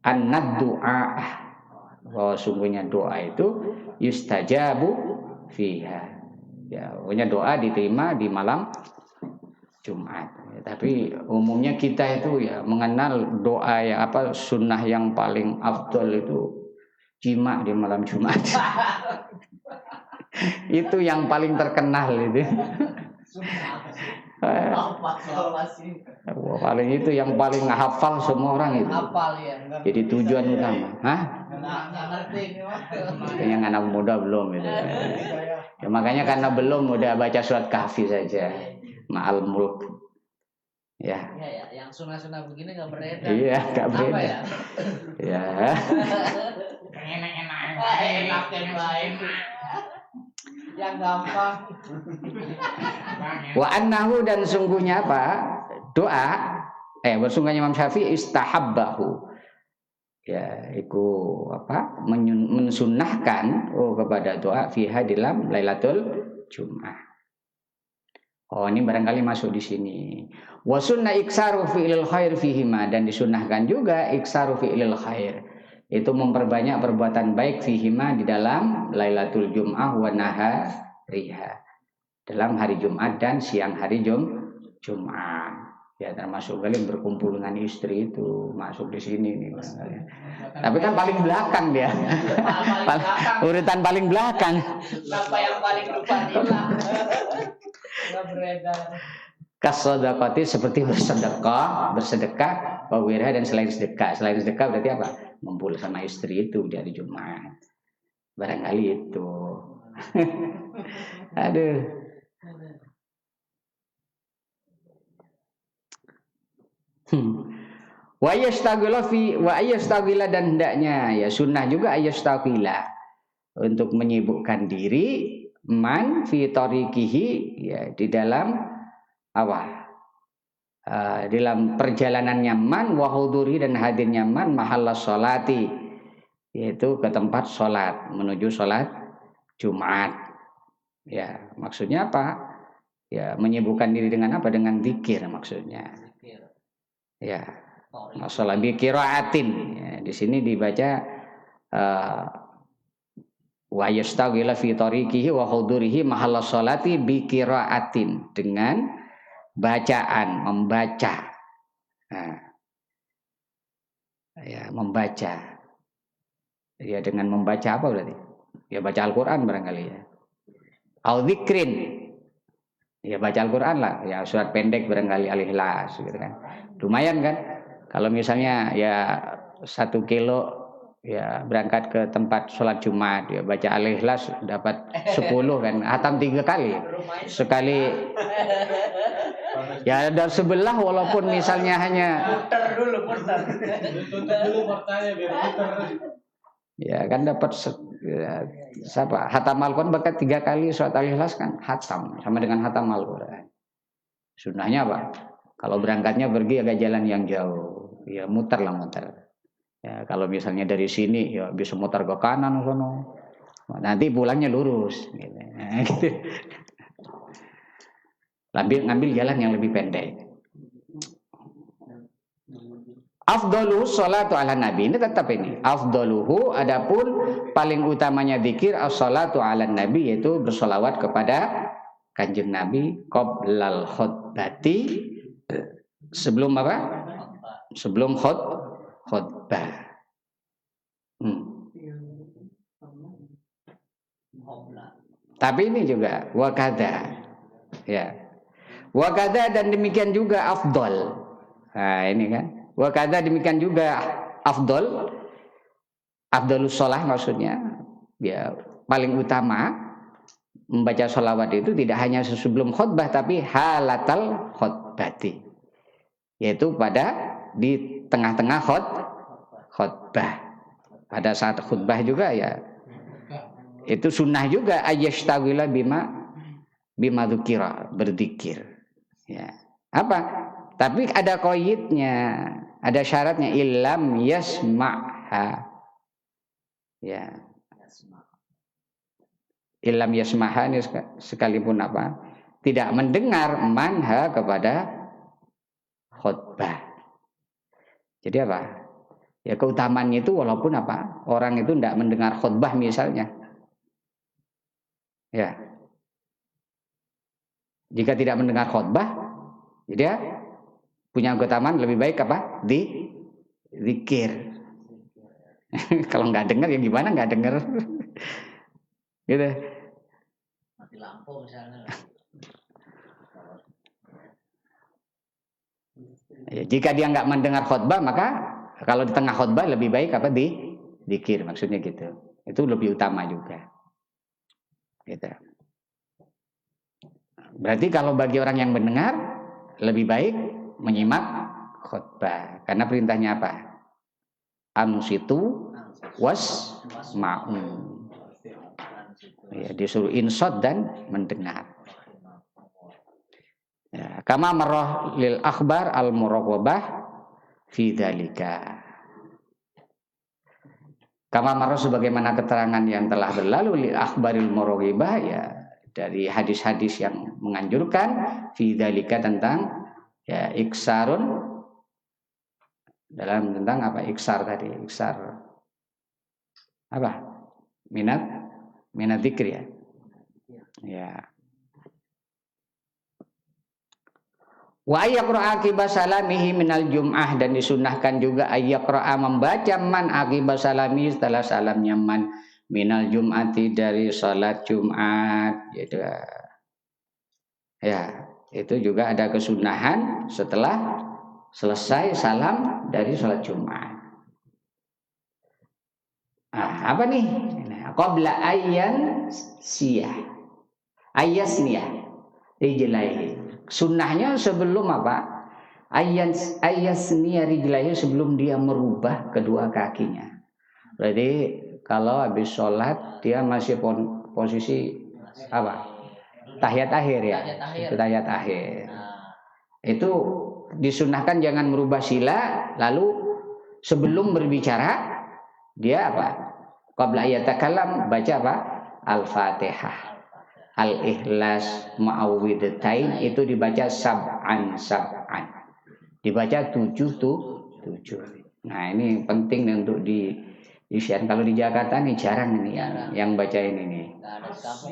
annad du'a. Bahwa sungguhnya doa itu yustajabu fiha. Ya, pokoknya doa diterima di malam Jumat. Ya, tapi umumnya kita itu ya mengenal doa yang sunnah yang paling afdal itu jima di malam Jumat. Itu yang paling terkenal itu. Paling itu yang paling hafal semua orang itu. Hafal ya. Jadi tujuan utama. Hah? Nggak ngerti. Yang anak muda belum itu. Ya, makanya karena belum udah baca surat Kahfi saja. Ma'al mulk. Ya. Ya, yang sunah-sunah begini nggak beredar. Iya, nggak beredar. Ya? Ya. Enak yang lain. Yang gampang. Wa annahu dan sungguhnya doa bersungguhnya Imam Syafi'i istahabbahu. Ya, iku mensunnahkan kepada doa fiha dalam Lailatul Jum'ah. Oh, ini barangkali masuk di sini. Wa sunna iksaru fi'il khair fihima dan disunnahkan juga iksaru fi'il khair. Itu memperbanyak perbuatan baik fihima di dalam Lailatul Jum'ah wa nahariha. dalam hari Jumat dan siang hari Jumat. Ya termasuk kalian berkumpul dengan istri itu masuk di sini nih. Tapi kan paling belakang dia. Urutan paling belakang. Siapa yang paling depan hilang? Nggak beredar. Kasodakoti seperti bersedekah, wawirah dan selain sedekah. Selain sedekah berarti apa? Ngumpul sama istri itu di hari Jumat. Barangkali itu. Aduh. Wa ayastagila dan hendaknya ya sunnah juga ayastagila untuk menyibukkan diri man fi tariqihi ya di dalam apa? Dalam perjalanannya man wa huduri dan hadirnya man mahalla sholati yaitu ke tempat sholat menuju sholat Jumat. Ya, maksudnya apa? Ya, menyibukkan diri dengan apa? Dengan zikir maksudnya. Ya, masalah bi qiraatin. Ya, di sini dibaca wa yastawila fi tariqihi wa hudurihi mahalla sholati bi qiraatin dengan bacaan, membaca. Nah, ya, membaca. Ya, dengan membaca apa berarti? Ya, baca Al-Qur'an barangkali ya. Au dzikrin. Ya, baca Al-Qur'an lah, ya surat pendek barangkali Al-Ikhlas gitu kan. Lumayan kan? Kalau misalnya ya 1 kilo ya berangkat ke tempat sholat Jumat ya baca Al-Ikhlas dapat 10 kan, hatam 3 kali. Sekali ya dari sebelah walaupun misalnya hanya Putar dulu. Ya kan dapat ya, hatam Al-Quran bahkan 3 kali surat Al-Ikhlas kan hatam sama dengan hatam Al-Quran. Sunnahnya apa? Kalau berangkatnya pergi agak jalan yang jauh, ya muter. Ya kalau misalnya dari sini ya bisa muter ke kanan sono. Nanti pulangnya lurus gitu. Nah, gitu. Ngambil jalan yang lebih pendek. Afdalu sholatu ala nabi, ini tetap ini. Afdaluhu adapun paling utamanya zikir as-sholatu ala nabi yaitu bersolawat kepada Kanjeng Nabi qoblal khutbati sebelum apa? Sebelum khutbah. Tapi ini juga wakada. Ya. Wakada dan demikian juga afdal. Nah, ini kan. Wakada demikian juga afdalus sholah maksudnya ya paling utama membaca sholawat itu tidak hanya sebelum khutbah tapi halatal khutbati yaitu pada di tengah-tengah khutbah pada saat khutbah juga ya itu sunnah juga ayyashtawila bima dzukira berzikir ya apa tapi ada qaidnya ada syaratnya illam yasma'ha ya illam yasma'ha ini sekalipun apa tidak mendengar manha kepada khutbah. Jadi apa ya keutamaannya itu walaupun apa orang itu tidak mendengar khutbah misalnya ya jika tidak mendengar khutbah dia punya keutamaan lebih baik apa zikir. Kalau nggak dengar ya gimana nggak dengar gitu. Mati lampu misalnya. Ya, jika dia nggak mendengar khutbah maka kalau di tengah khutbah lebih baik apa zikir maksudnya gitu. Itu lebih utama juga. Gitu. Berarti kalau bagi orang yang mendengar lebih baik menyimak khutbah karena perintahnya apa? Ansitu wasma'u. Ya, disuruh insot dan mendengar. Ya, kama marrah lil akhbar al muraqabah fi dzalika. Kama marrah sebagaimana keterangan yang telah berlalu lil akhbaril muraqabah ya dari hadis-hadis yang menganjurkan fi dzalika tentang ya iksarun dalam tentang apa iksar tadi iksar apa minat zikir ya Wa ayyaqra akiba salamihi minal jum'ah, dan disunnahkan juga ayyaqra membaca man akiba salami setelah salamnya man minal jum'ati dari salat Jumat gitu. Ya, itu juga ada kesunahan setelah selesai salam dari salat Jumat. Nah, apa nih? Qabla ayyan siyah. Ayasniyah rijlaihi. Sunnahnya sebelum apa? Ayasniyah rijlaihi, sebelum dia merubah kedua kakinya. Berarti kalau habis sholat dia masih posisi apa? Tahiyat akhir ya. Tahiyat akhir. Itu disunnahkan jangan merubah sila, lalu sebelum berbicara dia apa? Qabla ayatakallam baca apa? Al-Fatihah. Al-Ikhlas, Ma'awwidatain itu dibaca sab'an. Dibaca 7. Nah, ini penting untuk di-share. Kalau di Jakarta nih jarang ini yang baca ini nih.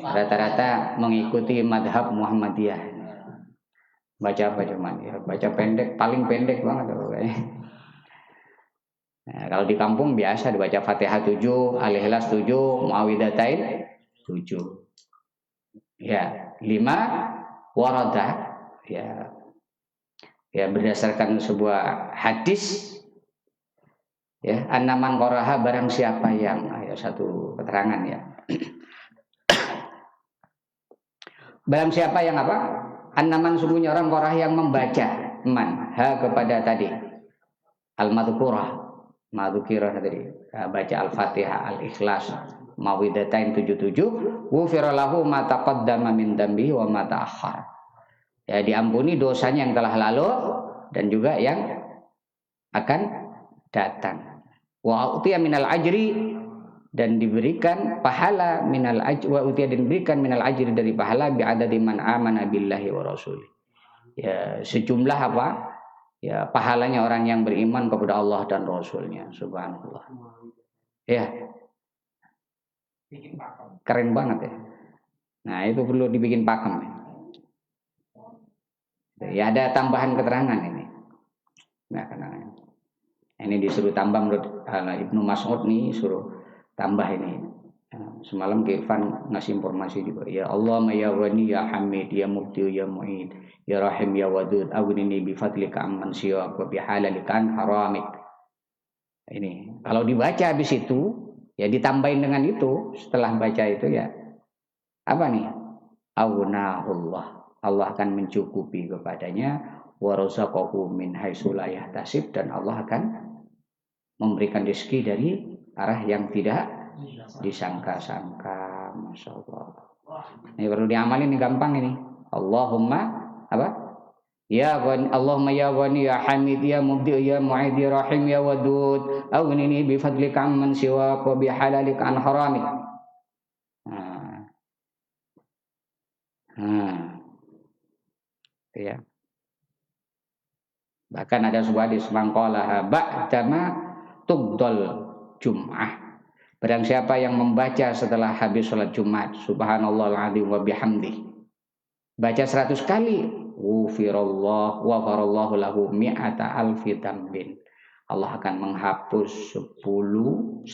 Rata-rata mengikuti madhab Muhammadiyah. Baca apa cuman ya? Baca pendek, paling pendek banget kayaknya. Nah, kalau di kampung biasa dibaca Fatihah 7, Al-Ikhlas 7, Mu'awwidatain 7. Ya, 5 warada ya berdasarkan sebuah hadis ya, an-man qaraha, barang siapa yang satu keterangan ya. Barang siapa yang apa? An-man, sungguhnya orang qaraha yang membaca man kepada tadi al-madhkurah tadi, baca Al-Fatihah, Al-Ikhlas, Ma'awwidatain 7, ghufira lahu ma taqaddama min dambihi wa ma ta'akhkhar. Ya, diampuni dosanya yang telah lalu dan juga yang akan datang. Wa utiya minal ajri, dan diberikan pahala minal ajri, wa utiya, dan diberikan minal ajri dari pahala bi adadi man amana billahi wa rasulih. Ya, sejumlah apa? Ya, pahalanya orang yang beriman kepada Allah dan Rasulnya. Subhanallah. Ya. Keren banget ya. Nah, itu perlu dibikin pakem. Ya, ada tambahan keterangan ini. Nah, ini disuruh tambah menurut Ibnu Mas'ud nih, suruh tambah ini. Semalam Irfan ngasih informasi juga. Ya Allah, ya Ghani, ya Hamid, ya Mubdi, ya Mu'id, ya Rahim, ya Wadud, aghnini bi fadlika amman siwak wa bi halalika an haramik. Ini kalau dibaca habis itu, ya ditambahin dengan itu, setelah baca itu ya apa nih? Aghnahullah, Allah akan mencukupi kepadanya, wa razaqahu min haitsu la yahtasib, dan Allah akan memberikan rezeki dari arah yang tidak disangka-sangka. Masya Allah. Ini perlu diamalin, ini gampang ini. Allahumma apa? Ya Ghani, Allahumma ya Ghani, ya Hamid, ya Mubdi, ya Mu'id, ya Rahim, ya Wadud, aghnini bi fadlika amman siwak wa bi halalika an haramik. Ya. Bahkan ada sebuah hadis, mangqalaha ba'dama tughdal jum'ah. Barang siapa yang membaca setelah habis sholat Jumat, subhanallahal azim wa bihamdih, baca 100 kali, ghafarallahu lahu mi'ata alfi dambin, Allah akan menghapus 100.000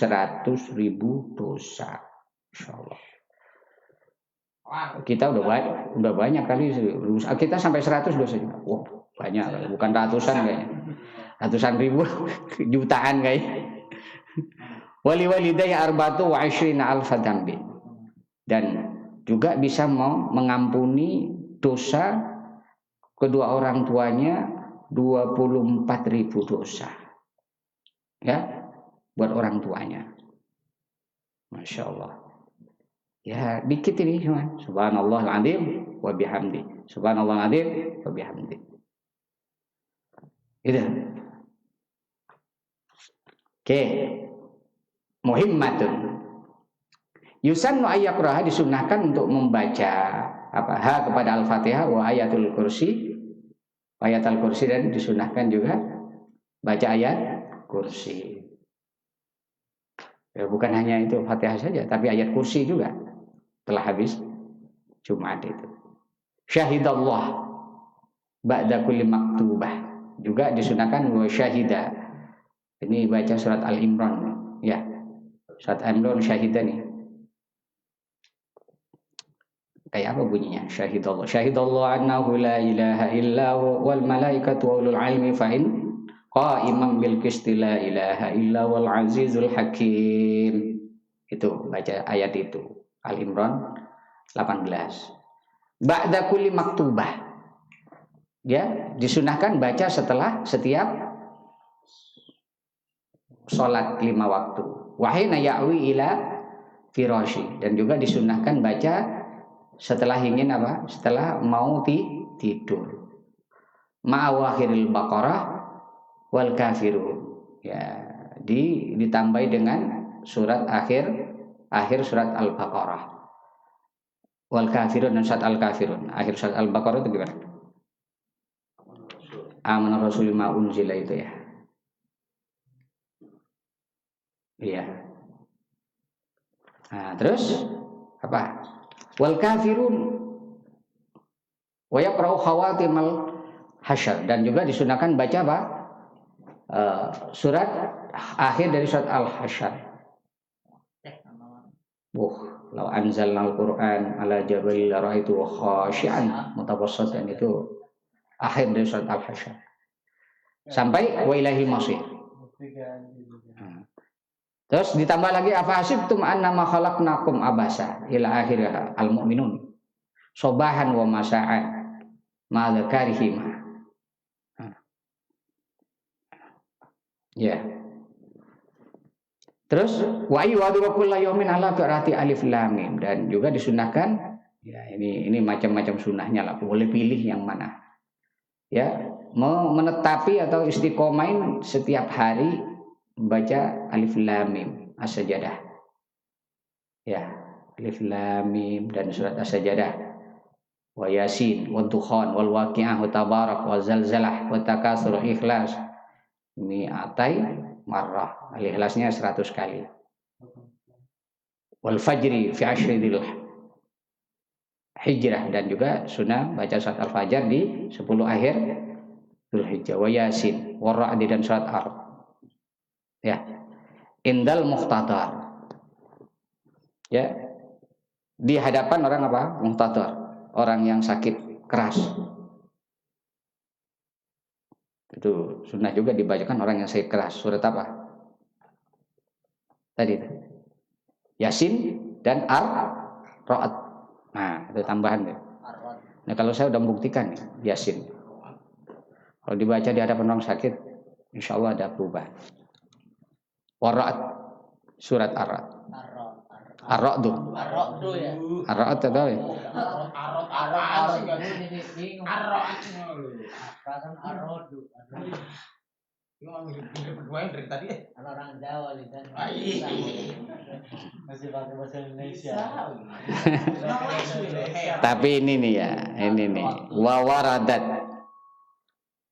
dosa. Insyaallah. Kita udah banyak kali, kita sampai 100 dosanya. Wah, banyak, bukan ratusan kayaknya. Ratusan ribu, jutaan kayaknya. Wali walidayya arba'atu wa 'ishrina alfa dzambin. Dan juga bisa mengampuni dosa kedua orang tuanya 24.000 dosa. Ya, buat orang tuanya. Masya Allah. Ya, dikit ini cuma. Subhanallahal azim wa bihamdi. Subhanallahal azim wa bihamdi. Gitu. Oke. Muhimmatun. Yusannu ayyaqraha, disunahkan untuk membaca apa? Kepada Al-Fatihah wa ayatul kursi. Ayat al-kursi, dan disunahkan juga baca ayat kursi. Ya, bukan hanya itu Fatihah saja, tapi ayat kursi juga telah habis Jumat itu. Syahidallah, ba'da kulli maktubah. Juga disunahkan wa syahida. Ini baca surat Al-Imran ya. Surat Al-Imran syahida nih. Kayak apa bunyinya? Syahidallah. Syahidallah annahu la ilaha illa wal malaikatu wa ulul ilmi fa in qa'iman bil qisti la ilaha illa wal azizul hakim. Itu baca ayat itu. Al-Imran 18. Ba'da kulli maktubah. Ya, disunahkan baca setelah setiap salat 5 waktu. Wa hina ya'wi ila firashi, dan juga disunahkan baca setelah ingin apa? Setelah mau tidur. Ma'awakhiril Baqarah wal kafirun. Ya, ditambahi dengan surat akhir surat Al-Baqarah. Wal kafirun dan surat Al-Kafirun. Akhir surat Al-Baqarah itu gimana? Amana Rasul ma unzila itu ya. Iya. Nah, terus apa? Wal kafirun wa yaqra'u khawatimal hasyr, dan juga disunahkan baca apa? Surat akhir dari surat Al-Hasyr. Law anzalnal Qur'an ala jabalin la ra'aituhu khashi'an mutawassitan, itu akhir dari surat Al-Hasyr. Sampai wa ilahil masir. Terus ditambah lagi afahasibtum annama khalaqnakum abasa ila akhirih al-mu'minun sobahan wa masa'an ma dzakarihima. Ya. Terus wa ayyadu kullu yawmin ala qiraati alif lam mim, dan juga disunahkan ya, ini macam-macam sunahnya lah, boleh pilih yang mana. Ya, menetapi atau istiqomain setiap hari membaca alif lam mim as-sajadah. Ya, alif lam mim dan surat as-sajadah. Wa yasin wa dukhan wal waqi'ah wa tabarak wa zalzalah wa takasur ikhlas. Mi'atai marrah. Al-ikhlasnya 100 kali. Wal fajri fi asyri dzil hijrah, dan juga sunnah baca surat al-fajr di 10 akhir Dzulhijjah. Wa yasin wa ra'd dan surat ar. Ya, indal muhtadar. Ya, di hadapan orang apa? Muhtadar, orang yang sakit keras. Itu sunnah juga dibacakan orang yang sakit keras. Surat apa? Tadi Yasin dan Ar-Ra'd. Nah, itu tambahan ya. Nah, kalau saya udah membuktikan Yasin. Kalau dibaca di hadapan orang sakit, insya Allah ada perubahan. Ar-Ra'd, surat Ar-Ra'd. Ar-Ra'd ya. Ar-Ra'd tahu ya? Orang Jawa masih pakai bahasa Indonesia. Tapi ini nih ya, ini nih wawaradat.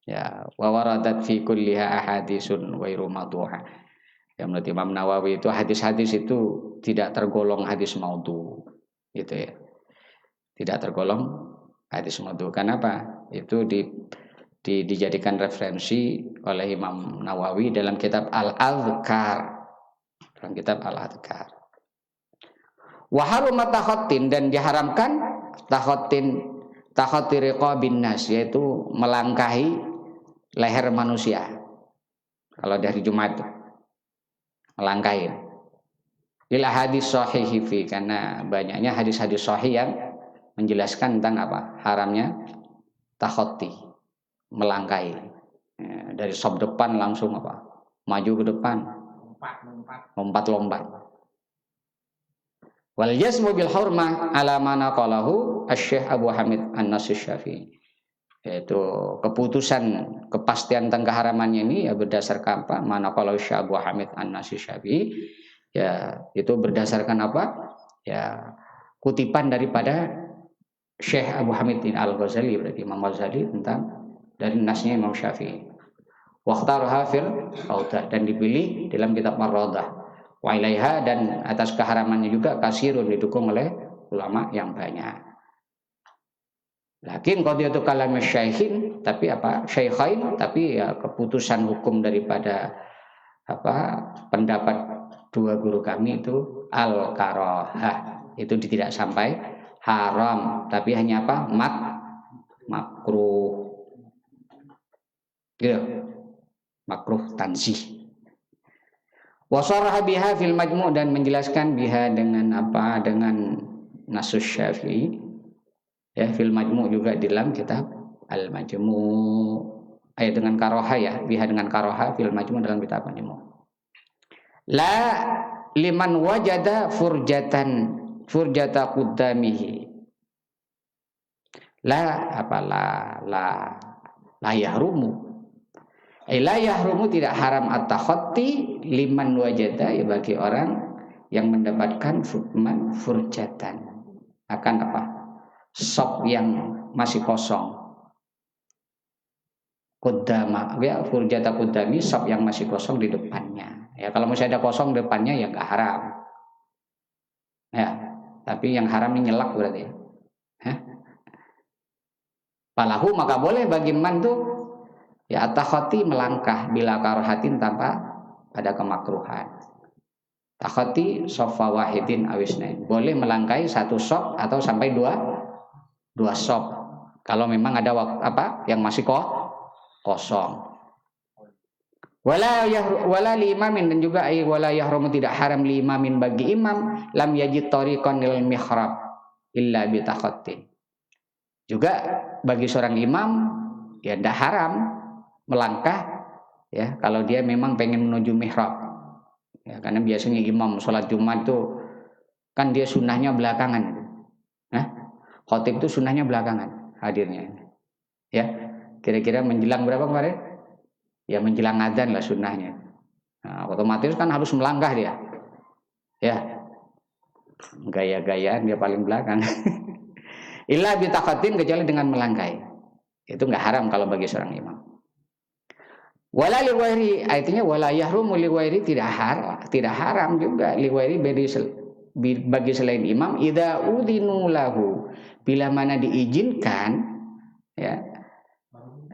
Ya, wawaradat fi kulliha ahadisun wa irumaduha. Ya, menurut Imam Nawawi itu hadis-hadis itu tidak tergolong hadis maudhu, gitu ya. Tidak tergolong hadis maudhu. Kenapa? Itu dijadikan referensi oleh Imam Nawawi dalam kitab Al-Adhkar. Dalam kitab Al-Adhkar. Wa harumat takhattin, dan diharamkan takhatti riqabin nas, yaitu melangkahi leher manusia. Kalau dari Jumat melangkahin. Lil hadis sahih fi, karena banyaknya hadis-hadis sahih yang menjelaskan tentang apa? Haramnya takhatti, melangkahi. Ya, dari sop depan langsung apa? Maju ke depan. Lompat. Wal jazmu bil hurmah ala mana qalahu Asy-Syaikh Abu Hamid An-Nasr Syafi'i. Yaitu kepastian tentang keharamannya ini ya berdasarkan apa? Mana kalau Syekh Abu Hamid An-Nasr Syafi'i, ya itu berdasarkan apa? Ya kutipan daripada Syekh Abu Hamid Al-Ghazali, berarti Imam Ghazali, tentang dari nasnya Imam Syafi'i. Waqtar hafir Raudah, dan dipilih dalam kitab Ar-Raudah. Wa ilaiha, dan atas keharamannya juga kasirun, didukung oleh ulama yang banyak. Lakin qadiyatu kalam syaikhin, tapi apa? Syaikhain, tapi ya keputusan hukum daripada apa? Pendapat dua guru kami itu al-karahah. Itu tidak sampai haram, tapi hanya apa? Makruh. Gitu. Makruh tanzih. Wa sharha biha fil majmu' dan menjelaskan biha dengan apa? Dengan nasus Syafi'i. Ya, fil majmu' juga di dalam kitab al majmu' ayat dengan karoha ya, biha dengan karoha fil majmu' dalam kitab majmu'. La liman wajada furjata qudamihi. La yahrumu. La yahrumu tidak haram at-takhatti liman wajada ya bagi orang yang mendapatkan furjatan akan apa? Sop yang masih kosong. Qudama, ya furjata qudami, sop yang masih kosong di depannya. Ya kalau masih ada kosong depannya ya enggak haram. Ya, tapi yang haram ini nyelak berarti ya. Falahu maka boleh bagi man tuh ya takhati melangkah bila karahatin tanpa ada kemakruhan. Takhati sofa wahidin awisnain. Boleh melangkahi satu sop atau sampai dua sop kalau memang ada waktu apa yang masih kosong. Wala li imamin dan juga wala yahrumu tidak haram li imamin bagi imam lam yajid tariqan lil mihrab illa bi takhattin. Juga bagi seorang imam ya tidak haram melangkah ya kalau dia memang pengen menuju mihrab. Ya karena biasanya imam sholat Jumat itu kan dia sunnahnya belakangan. Khotib itu sunnahnya belakangan hadirnya. Ya, kira-kira menjelang berapa kemarin? Ya menjelang adzan lah sunnahnya. Nah, otomatis kan harus melangkah dia. Ya, gaya-gayaan dia paling belakang. Illa bitaqatin kecuali dengan melangkahi. Itu enggak haram kalau bagi seorang imam. Wala liwairi, artinya wala yahrumu liwairi tidak haram juga liwairi bagi selain imam idza udinu lahu bila mana diizinkan ya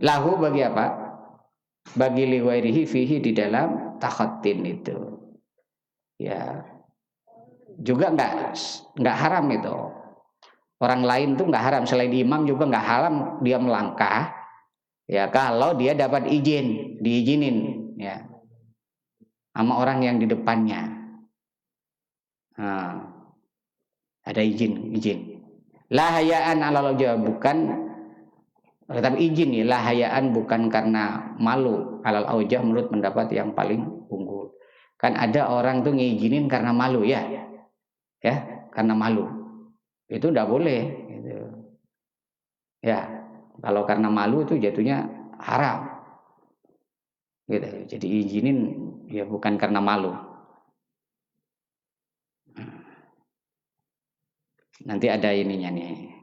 lahu bagi apa bagi liwairihi fihi di dalam takhatin itu ya juga enggak haram itu orang lain tuh enggak haram selain imam juga enggak haram dia melangkah ya kalau dia dapat diizinin ya sama orang yang di depannya. Nah, ada izin. Lahayaan alal jawab bukan tapi izin ya lahayaan bukan karena malu alal aujah menurut pendapat yang paling unggul. Kan ada orang tuh ngizinin karena malu ya karena malu itu tidak boleh gitu. Ya kalau karena malu itu jatuhnya haram gitu. Jadi izinin ya bukan karena malu. Nanti ada ininya nih.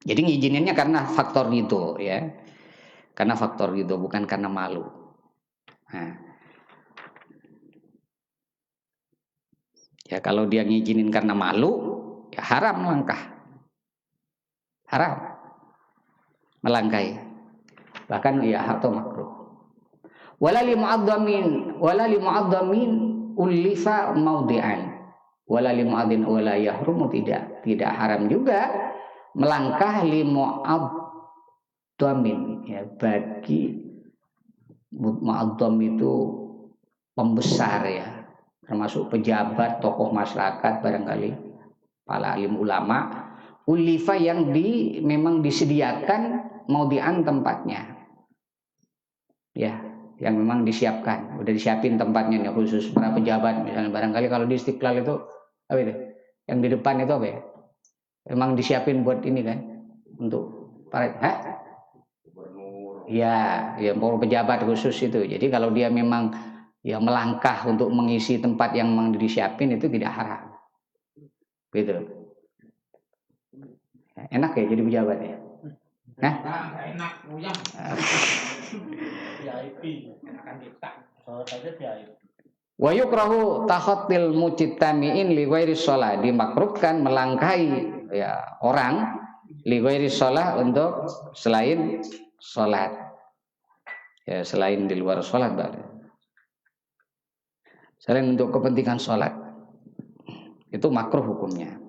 Jadi ngizininnya karena faktor gitu ya. Karena faktor gitu bukan karena malu. Nah. Ya kalau dia ngizinin karena malu, ya haram melangkah. Haram. Melangkahi. Bahkan ya atau makruh. Wala li mu'adzamin ulifa maudi'an. Wala li mu'adzin wala yahrumu tidak haram juga melangkah li mu'adzamin ya bagi mu'adzam itu pembesar ya termasuk pejabat tokoh masyarakat barangkali para alim ulama ulifa yang memang disediakan maudi'an tempatnya ya yang memang disiapkan udah disiapin tempatnya nih khusus para pejabat misalnya barangkali kalau di Istiqlal itu apa itu? Yang di depan itu apa ya? Memang disiapin buat ini kan? Untuk para gubernur. Ya, para pejabat khusus itu. Jadi kalau dia memang ya melangkah untuk mengisi tempat yang memang disiapin itu tidak haram. Gitu. Enak ya jadi pejabat ya? Enak, uyang. VIP, akan kita. Soal saja VIP. Wa yukrahu takhattil mujtami'in li ghairi shalah dimakruhkan melangkahi ya orang li ghairi shalah untuk selain salat. Ya, selain di luar salat berarti. Selain untuk kepentingan salat. Itu makruh hukumnya.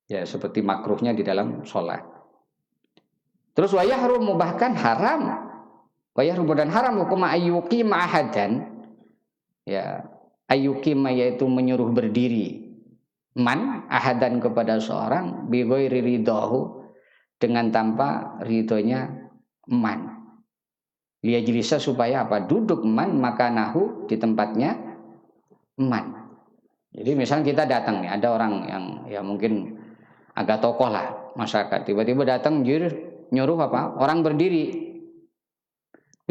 Ya, seperti makruhnya di dalam salat. Terus wa yahrum bahkan haram. Wa yahrum dan haram hukum ayyuki ma'ahadan. Ya, ayyukima yaitu menyuruh berdiri man ahadan kepada seorang bi ghairi ridahu dengan tanpa ridhonya man. Liyajlisa supaya apa? Duduk man makanahu di tempatnya man. Jadi misalnya kita datang nih, ada orang yang ya mungkin agak tokoh lah masyarakat, tiba-tiba datang nyuruh apa? Orang berdiri.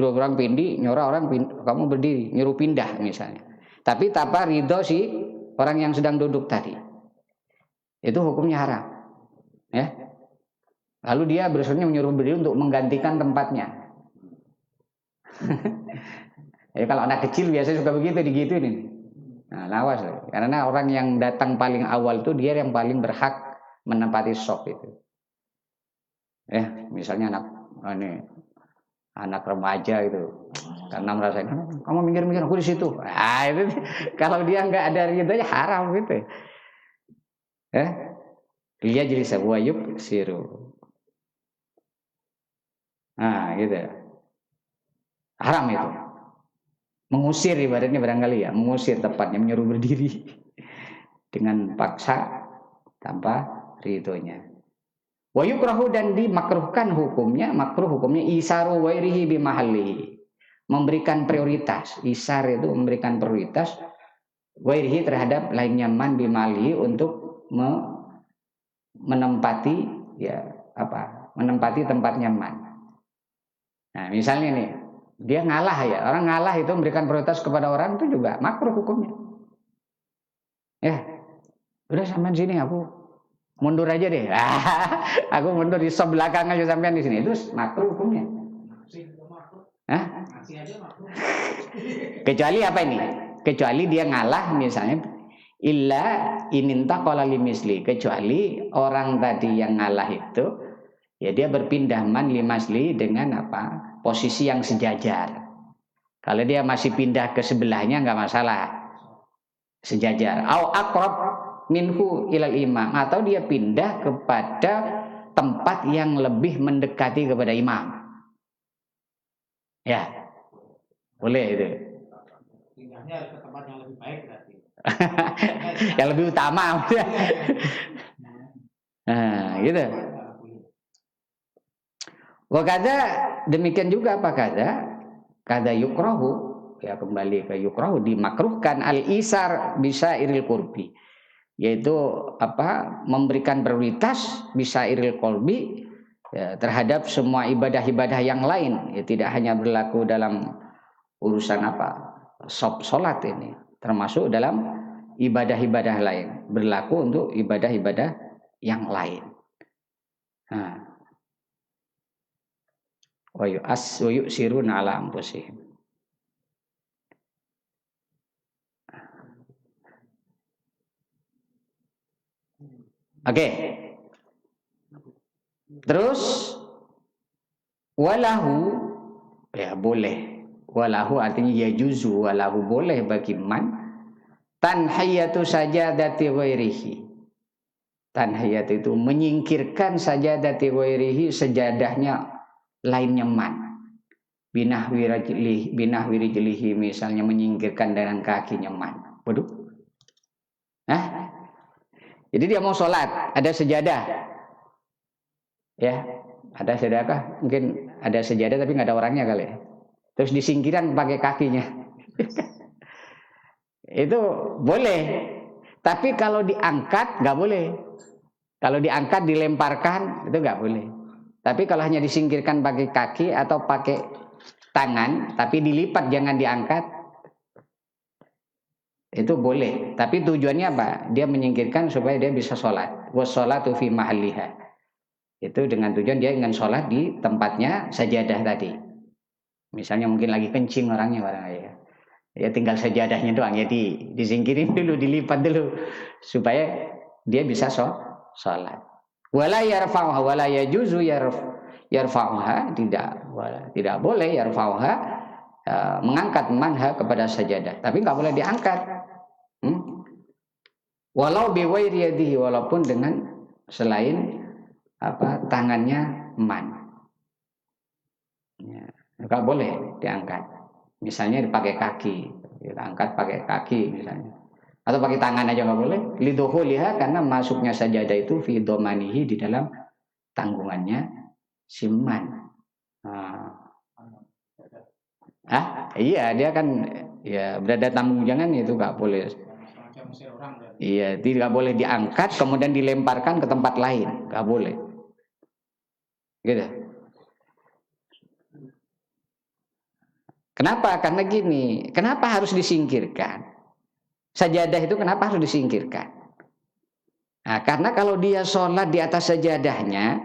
Nyuruh orang kamu berdiri, nyuruh pindah misalnya. Tapi tanpa ridho si orang yang sedang duduk tadi. Itu hukumnya haram. Ya. Lalu dia berusaha menyuruh berdiri untuk menggantikan tempatnya. Ya, kalau anak kecil biasanya suka begitu, digituin ini. Nah, lawas. Karena orang yang datang paling awal itu dia yang paling berhak menempati sop itu. Ya, misalnya anak remaja itu karena merasa kamu mikir-mikir aku di situ. Ah, itu kalau dia nggak ada ridhonya haram gitu. Dia jadi sebuah yuk siru. Nah, gitu. Haram itu. Mengusir ibaratnya barangkali ya, mengusir tepatnya menyuruh berdiri dengan paksa tanpa ridhonya. Wa yukrahu dan dimakruhkan hukumnya, makruh hukumnya isaru wairihi bimahallihi. Memberikan prioritas. Isar itu memberikan prioritas wairihi terhadap lainnya man bimalihi untuk menempati ya apa? Menempati tempatnya man. Nah, misalnya nih, dia ngalah ya. Orang ngalah itu memberikan prioritas kepada orang itu juga makruh hukumnya. Ya. Udah sampean sini aku mundur aja deh. Aku mundur di sop belakang aja sampean di sini. Itu makruh hukumnya. Hah? Kecuali apa ini? Kecuali dia ngalah misalnya illa inintaqala limisli. Kecuali orang tadi yang ngalah itu ya dia berpindah man limasli dengan apa? Posisi yang sejajar. Kalau dia masih pindah ke sebelahnya enggak masalah. Sejajar. Au aqrab minhu ilal imam, atau dia pindah kepada tempat yang lebih mendekati kepada imam. Ya, boleh itu. Pindahnya ke tempat yang lebih baik berarti. Yang lebih utama. Nah, gitu. Wakada demikian juga apa kada yukrahu, ya kembali ke yukrahu, dimakruhkan al-isar bisa iril kurbi. Yaitu apa? Memberikan prioritas bisa iril kolbi ya, terhadap semua ibadah-ibadah yang lain. Ya, tidak hanya berlaku dalam urusan apa? Sholat ini, termasuk dalam ibadah-ibadah lain. Berlaku untuk ibadah-ibadah yang lain. Nah. Wa yu'siruna ala anfusihim. Oke. Terus walahu ya boleh. Walahu artinya ya juzu, walahu boleh bagi man tanhiyatu sajadati ghairihi. Tanhiyat itu menyingkirkan sajadati ghairihi, sejadahnya lainnya man. Binahwi rijlihi misalnya menyingkirkan dengan kakinya man. Waduh. Hah? Jadi dia mau sholat, ada sejadah, ya, ada sejadah, mungkin ada sejadah tapi nggak ada orangnya kali, terus disingkirkan pakai kakinya, itu boleh, tapi kalau diangkat nggak boleh, kalau diangkat dilemparkan itu nggak boleh, tapi kalau hanya disingkirkan pakai kaki atau pakai tangan, tapi dilipat jangan diangkat. Itu boleh, tapi tujuannya apa? Dia menyingkirkan supaya dia bisa sholat. Wassolatu fi mahalliha. Itu dengan tujuan dia ingin sholat di tempatnya sajadah tadi. Misalnya mungkin lagi kencing orangnya barangkali ya tinggal sajadahnya doang ya disingkirin dulu, dilipat dulu supaya dia bisa sholat. Wala yarfa'uha wala yajuzu yarfa'uha, tidak boleh yarfa'uha, mengangkat manha kepada sajadah, tapi nggak boleh diangkat. Walau biwairi yadihi, walaupun dengan selain tangannya man. Ya, nggak boleh diangkat. Misalnya dipakai kaki, kita angkat pakai kaki misalnya. Atau pakai tangan aja nggak boleh. Lidukhuliha, karena masuknya sajadah itu fi domanihi, di dalam tanggungannya si man. Iya, dia kan ya berada tanggung, jangan itu nggak boleh. Iya, tidak boleh diangkat kemudian dilemparkan ke tempat lain, nggak boleh. Gitu. Kenapa? Karena gini, kenapa harus disingkirkan? Sajadah itu kenapa harus disingkirkan? Nah, karena kalau dia sholat di atas sajadahnya,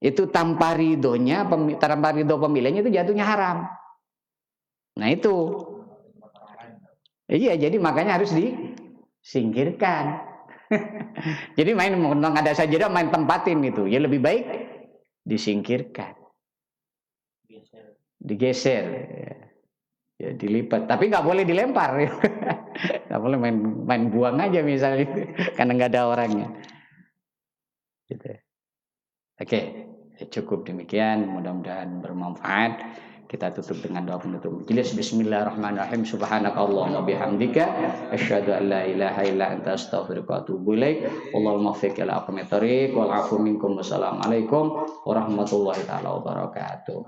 itu tanpa ridhonya, tanpa ridho pemiliknya, itu jatuhnya haram. Nah itu. Iya, jadi makanya harus disingkirkan. Jadi main ada sajadah, main tempatin itu, ya lebih baik disingkirkan. Digeser. Ya, dilipat, tapi nggak boleh dilempar, nggak boleh main buang aja misalnya, karena nggak ada orangnya. Gitu. Oke, cukup demikian, mudah-mudahan bermanfaat. Kita tutup dengan doa penutup. Jelas bismillahirrahmanirrahim. Subhanakallahumma bihamdika asyhadu an la ilaha illa anta astaghfiruka wa atubu ilaik. Allahumma waffiq ila aqwamit thoriq wal 'afu minkum. Wassalamualaikum warahmatullahi taala wabarakatuh.